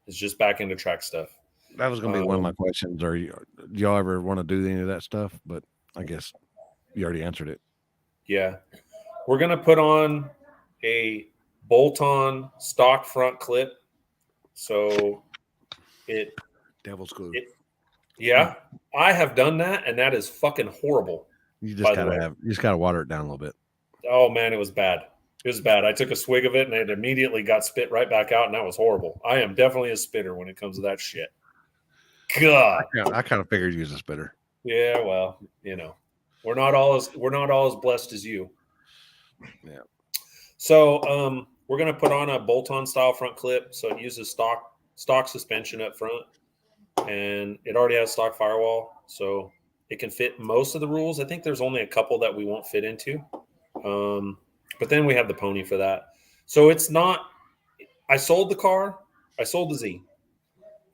It's just back into track stuff. That was going to be one of my questions. Do y'all ever want to do any of that stuff? But I guess you already answered it. Yeah. We're going to put on a bolt-on stock front clip. So it Devil's glue. yeah, I have done that, and that is fucking horrible. You by just the way. gotta water it down a little bit. Oh man, it was bad. It was bad. I took a swig of it, and it immediately got spit right back out, and that was horrible. I am definitely a spitter when it comes to that shit. God. I kind of figured you was a spitter. Yeah, well, you know, we're not all as blessed as you. Yeah. So we're gonna put on a bolt-on style front clip, so it uses stock suspension up front, and it already has stock firewall, so it can fit most of the rules. I think there's only a couple that we won't fit into, but then we have the pony for that. So it's not. I sold the car. I sold the Z,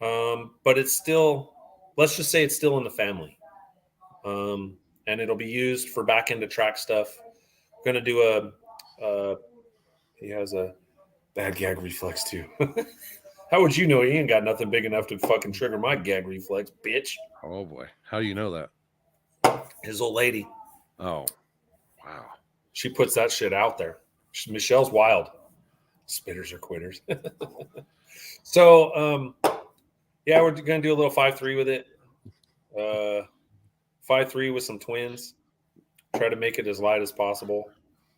but it's still. Let's just say it's still in the family. And it'll be used for back end of track stuff. We're going to do he has a bad gag reflex too. How would you know he ain't got nothing big enough to fucking trigger my gag reflex, bitch? Oh boy. How do you know that? His old lady. Oh, wow. She puts that shit out there. Michelle's wild. Spitters are quitters. So, yeah, we're going to do a little 5.3 with it. 5.3 with some twins. Try to make it as light as possible.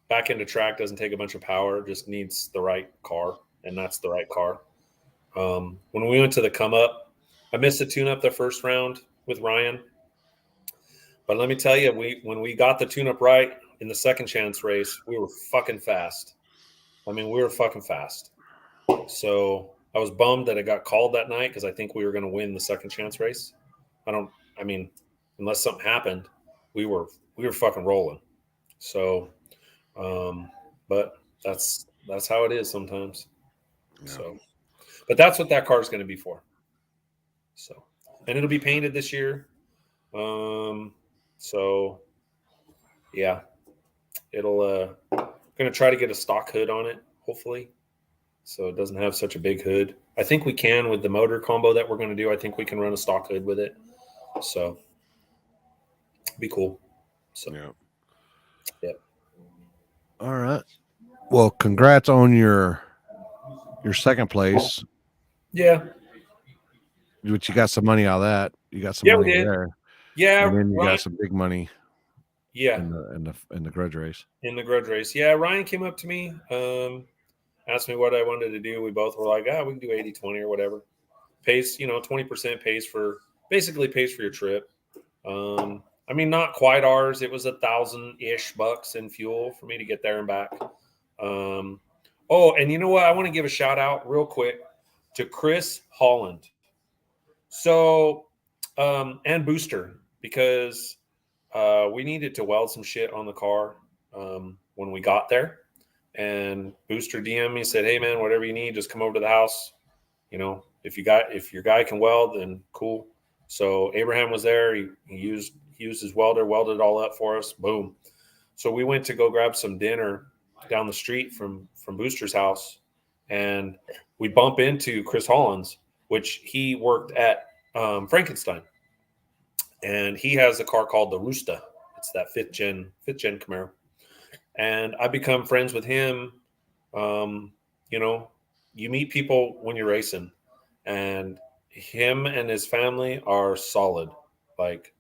Back into track doesn't take a bunch of power, just needs the right car, and that's the right car. When we went to the come up, I missed a tune up the first round with Ryan. But let me tell you, when we got the tune up right in the second chance race, we were fucking fast. I mean, we were fucking fast. So I was bummed that it got called that night because I think we were going to win the second chance race. Unless something happened, we were fucking rolling. So, but that's how it is sometimes. Yeah. So, but that's what that car is going to be for. So, and it'll be painted this year. So yeah, it'll, going to try to get a stock hood on it, hopefully. So it doesn't have such a big hood. I think we can with the motor combo that we're going to do. I think we can run a stock hood with it. So be cool. So yeah. All right. Well, congrats on your second place. Yeah. But you got some money out of that. You got some money there. Yeah. And then you got some big money. Yeah. In the grudge race. In the grudge race. Yeah. Ryan came up to me, asked me what I wanted to do. We both were like, we can do 80-20 or whatever. Pays, 20% pays for your trip. I mean, not quite ours. It was $1,000-ish in fuel for me to get there and back. And you know what? I want to give a shout out real quick to Chris Holland. So, and Booster, because we needed to weld some shit on the car when we got there. And Booster DM'd me, said, "Hey man, whatever you need, just come over to the house. If your guy can weld, then cool." So Abraham was there. He used his welder, welded it all up for us. Boom. So we went to go grab some dinner down the street from Booster's house, and we bump into Chris Holland's, which he worked at Frankenstein, and he has a car called the Rooster. It's that fifth gen Camaro, and I become friends with him. You meet people when you're racing, and him and his family are solid, like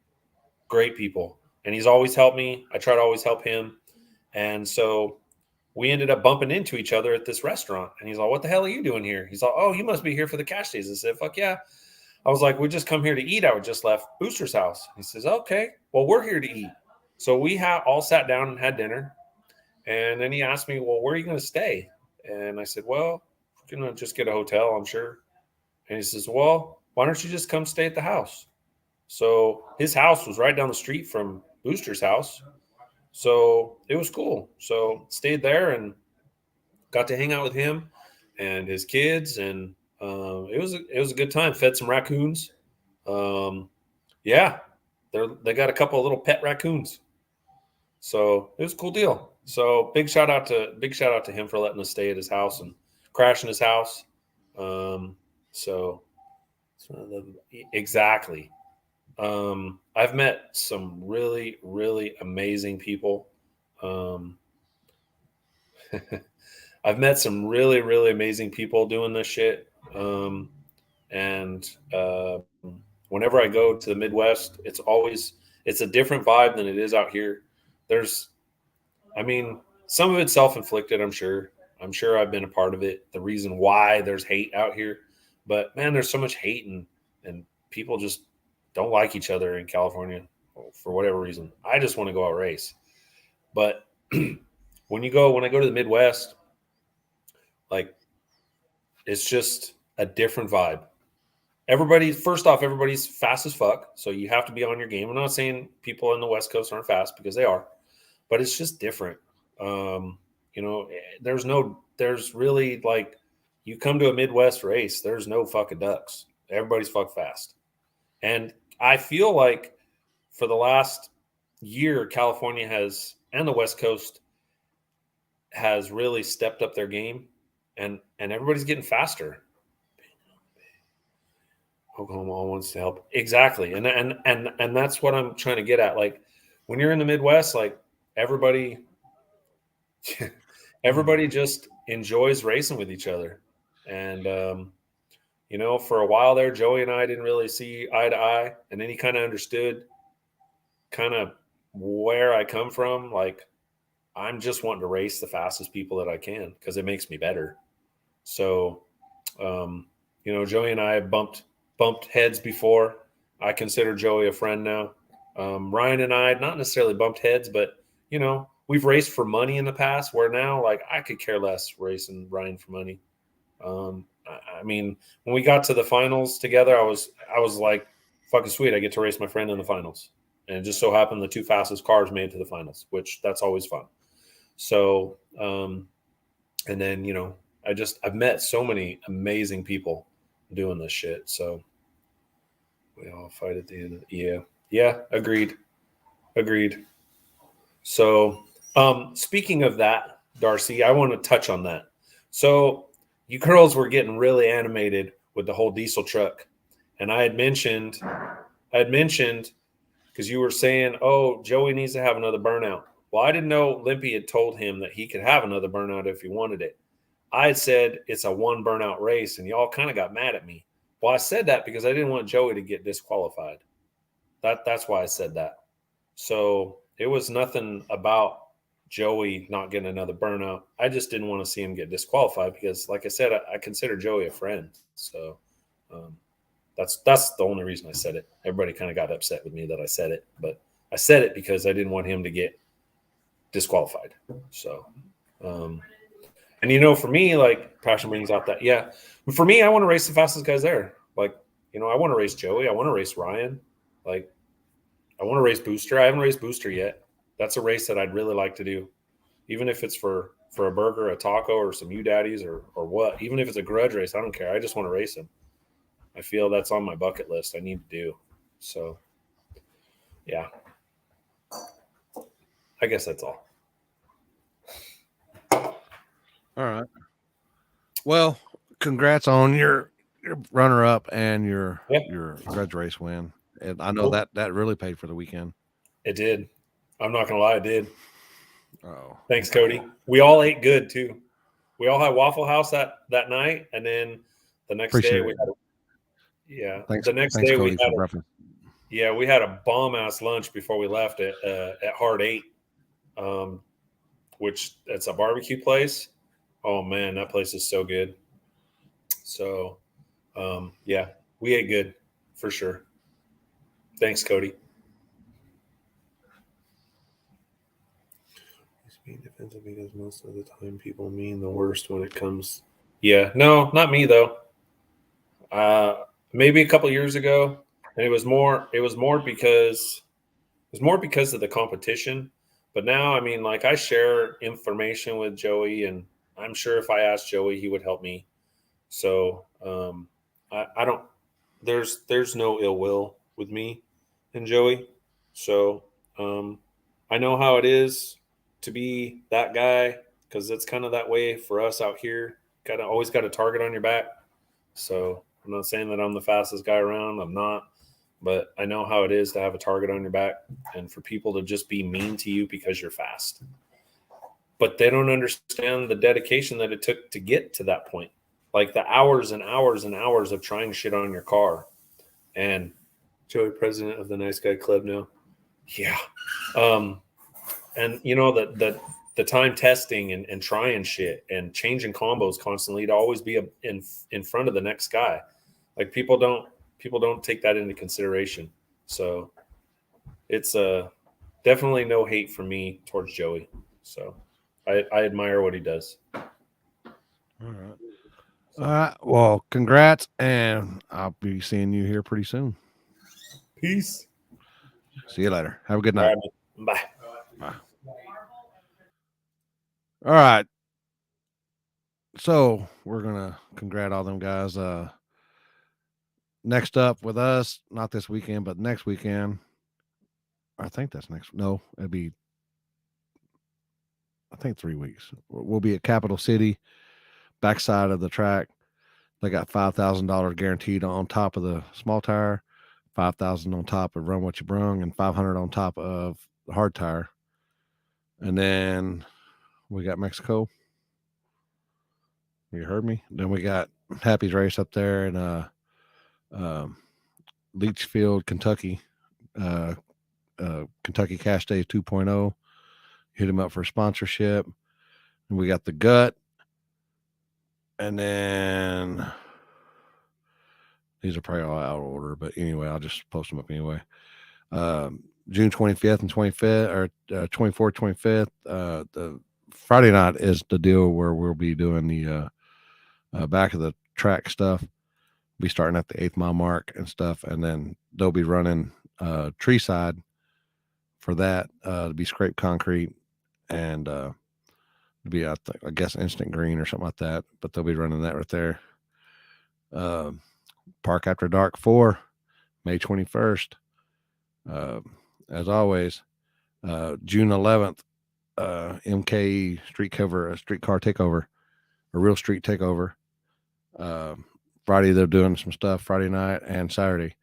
great people. And he's always helped me. I try to always help him. And so we ended up bumping into each other at this restaurant. And he's like, "What the hell are you doing here?" He's like, "Oh, you must be here for the cash days." I said, "Fuck yeah." I was like, "We just come here to eat. I just left Booster's house." He says, "Okay, well, we're here to eat." So we all sat down and had dinner. And then he asked me, "Well, where are you going to stay?" And I said, "Well, we're going to just get a hotel, I'm sure." And he says, "Well, why don't you just come stay at the house?" So his house was right down the street from Booster's house. So it was cool. So stayed there and got to hang out with him and his kids. And it was a good time. Fed some raccoons. Yeah, they got a couple of little pet raccoons. So it was a cool deal. So big shout out to him for letting us stay at his house and crashing his house. Exactly. I've met some really, really amazing people. I've met some really, really amazing people doing this shit. And whenever I go to the Midwest, it's a different vibe than it is out here. Some of it's self-inflicted, I'm sure. I'm sure I've been a part of it. The reason why there's hate out here. But man, there's so much hate and people just don't like each other in California for whatever reason. I just want to go out race. But when I go to the Midwest, like it's just a different vibe. Everybody's fast as fuck, so you have to be on your game. I'm not saying people on the West Coast aren't fast because they are, but it's just different. There's really like you come to a Midwest race, there's no fucking ducks. Everybody's fuck fast. And I feel like for the last year, California and the West Coast has really stepped up their game, and everybody's getting faster. Oklahoma wants to help. Exactly. And that's what I'm trying to get at. Like when you're in the Midwest, like everybody just enjoys racing with each other. And, for a while there, Joey and I didn't really see eye to eye. And then he kind of understood kind of where I come from. Like I'm just wanting to race the fastest people that I can because it makes me better. So, Joey and I have bumped heads before. I consider Joey a friend now. Ryan and I not necessarily bumped heads, but we've raced for money in the past where now like I could care less racing Ryan for money. When we got to the finals together, I was like fucking sweet. I get to race my friend in the finals. And it just so happened the two fastest cars made to the finals, which that's always fun. So, and then, I've met so many amazing people doing this shit. So we all fight at the end. Yeah. Agreed. So, speaking of that, Darcy, I want to touch on that. So you girls were getting really animated with the whole diesel truck. And I had mentioned because you were saying, oh, Joey needs to have another burnout. Well, I didn't know Limpy had told him that he could have another burnout if he wanted it. I had said it's a one burnout race, and y'all kind of got mad at me. Well, I said that because I didn't want Joey to get disqualified. That's why I said that. So it was nothing about Joey not getting another burnout. I just didn't want to see him get disqualified because, like I said, I consider Joey a friend. So that's the only reason I said it. Everybody kind of got upset with me that I said it, but I said it because I didn't want him to get disqualified. So, and for me, like passion brings out that, yeah. For me, I want to race the fastest guys there. Like, I want to race Joey. I want to race Ryan. Like, I want to race Booster. I haven't raced Booster yet. That's a race that I'd really like to do, even if it's for a burger, a taco, or some U-Daddies or what. Even if it's a grudge race, I don't care. I just want to race him. I feel that's on my bucket list. I need to do. So, yeah. I guess that's all. All right. Well, congrats on your runner-up and your grudge race win. And I know that really paid for the weekend. It did. I'm not gonna lie, it did. Oh, thanks, Cody. We all ate good too. We all had Waffle House that night, and then the next day we had. Thanks, the next thanks, day Cody, we had a bomb ass lunch before we left at Hard 8, which it's a barbecue place. Oh man, that place is so good. So, we ate good for sure. Thanks, Cody. Being defensive because most of the time people mean the worst when it comes. Yeah, no, not me though. Maybe a couple years ago, and it was more because of the competition. But now, I share information with Joey, and I'm sure if I asked Joey, he would help me. So I don't. There's no ill will with me and Joey. So I know how it is to be that guy because it's kind of that way for us out here. Kind of always got a target on your back. So I'm not saying that I'm the fastest guy around. I'm not. But I know how it is to have a target on your back and for people to just be mean to you because you're fast. but they don't understand the dedication that it took to get to that point. Like the hours and hours and hours of trying shit on your car. And Joey, president of the Nice Guy Club now. Yeah. And you know, the time testing and trying shit and changing combos constantly to always be in front of the next guy. Like people don't take that into consideration. So it's definitely no hate from me towards Joey. So I admire what he does. All right. All right. Well, congrats, and I'll be seeing you here pretty soon. Peace. See you later. Have a good All night. right, bye. All right. So we're gonna congrat all them guys. Next up with us, not this weekend, but next weekend. I think that's next. No, it'd be. I think 3 weeks. We'll be at Capital City, backside of the track. They got $5,000 guaranteed on top of the small tire, 5,000 on top of Run What You Brung, and 500 on top of the hard tire. And then we got Mexico. You heard me. Then we got Happy's Race up there in Leachfield, Kentucky. Kentucky Cash Days 2.0. Hit him up for sponsorship. And we got the Gut. And then these are probably all out of order, but anyway, I'll just post them up anyway. June 25th and 25th, or 24th, 25th. The Friday night is the deal where we'll be doing the back of the track stuff. Be starting at the 8th mile mark and stuff, and then they'll be running tree side for that to be scraped concrete and to be I guess instant green or something like that. But they'll be running that right there. Park After Dark 4, May 21st. As always, June 11th, MKE streetcar takeover, a real street takeover. Friday they're doing some stuff Friday night and Saturday.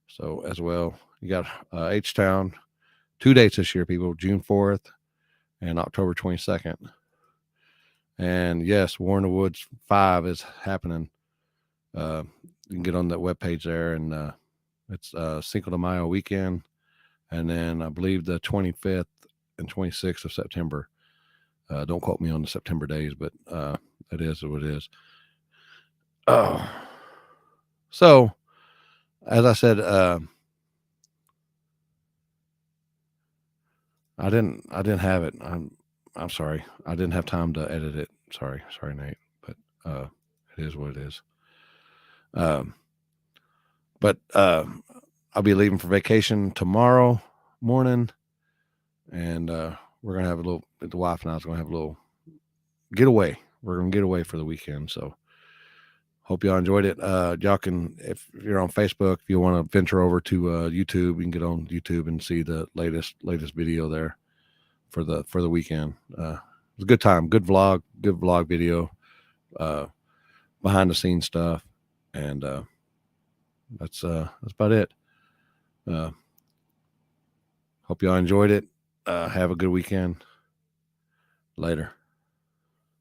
So as well, you got H-Town, 2 dates this year, people, June 4th and October 22nd. And yes, War in the Woods 5 is happening. You can get on that webpage there, and it's Cinco de Mayo weekend. And then I believe the 25th and 26th of September. Don't quote me on the September days, but it is what it is. So, as I said, I didn't have it. I'm sorry. I didn't have time to edit it. Sorry, Nate. But it is what it is. But I'll be leaving for vacation tomorrow morning, and we're gonna have a little. The wife and I is gonna have a little getaway. We're gonna get away for the weekend. So hope y'all enjoyed it. Y'all can, if you're on Facebook, if you want to venture over to YouTube, you can get on YouTube and see the latest video there for the weekend. It was a good time, good vlog video, behind the scenes stuff, and that's about it. Hope y'all enjoyed it. Have a good weekend. Later.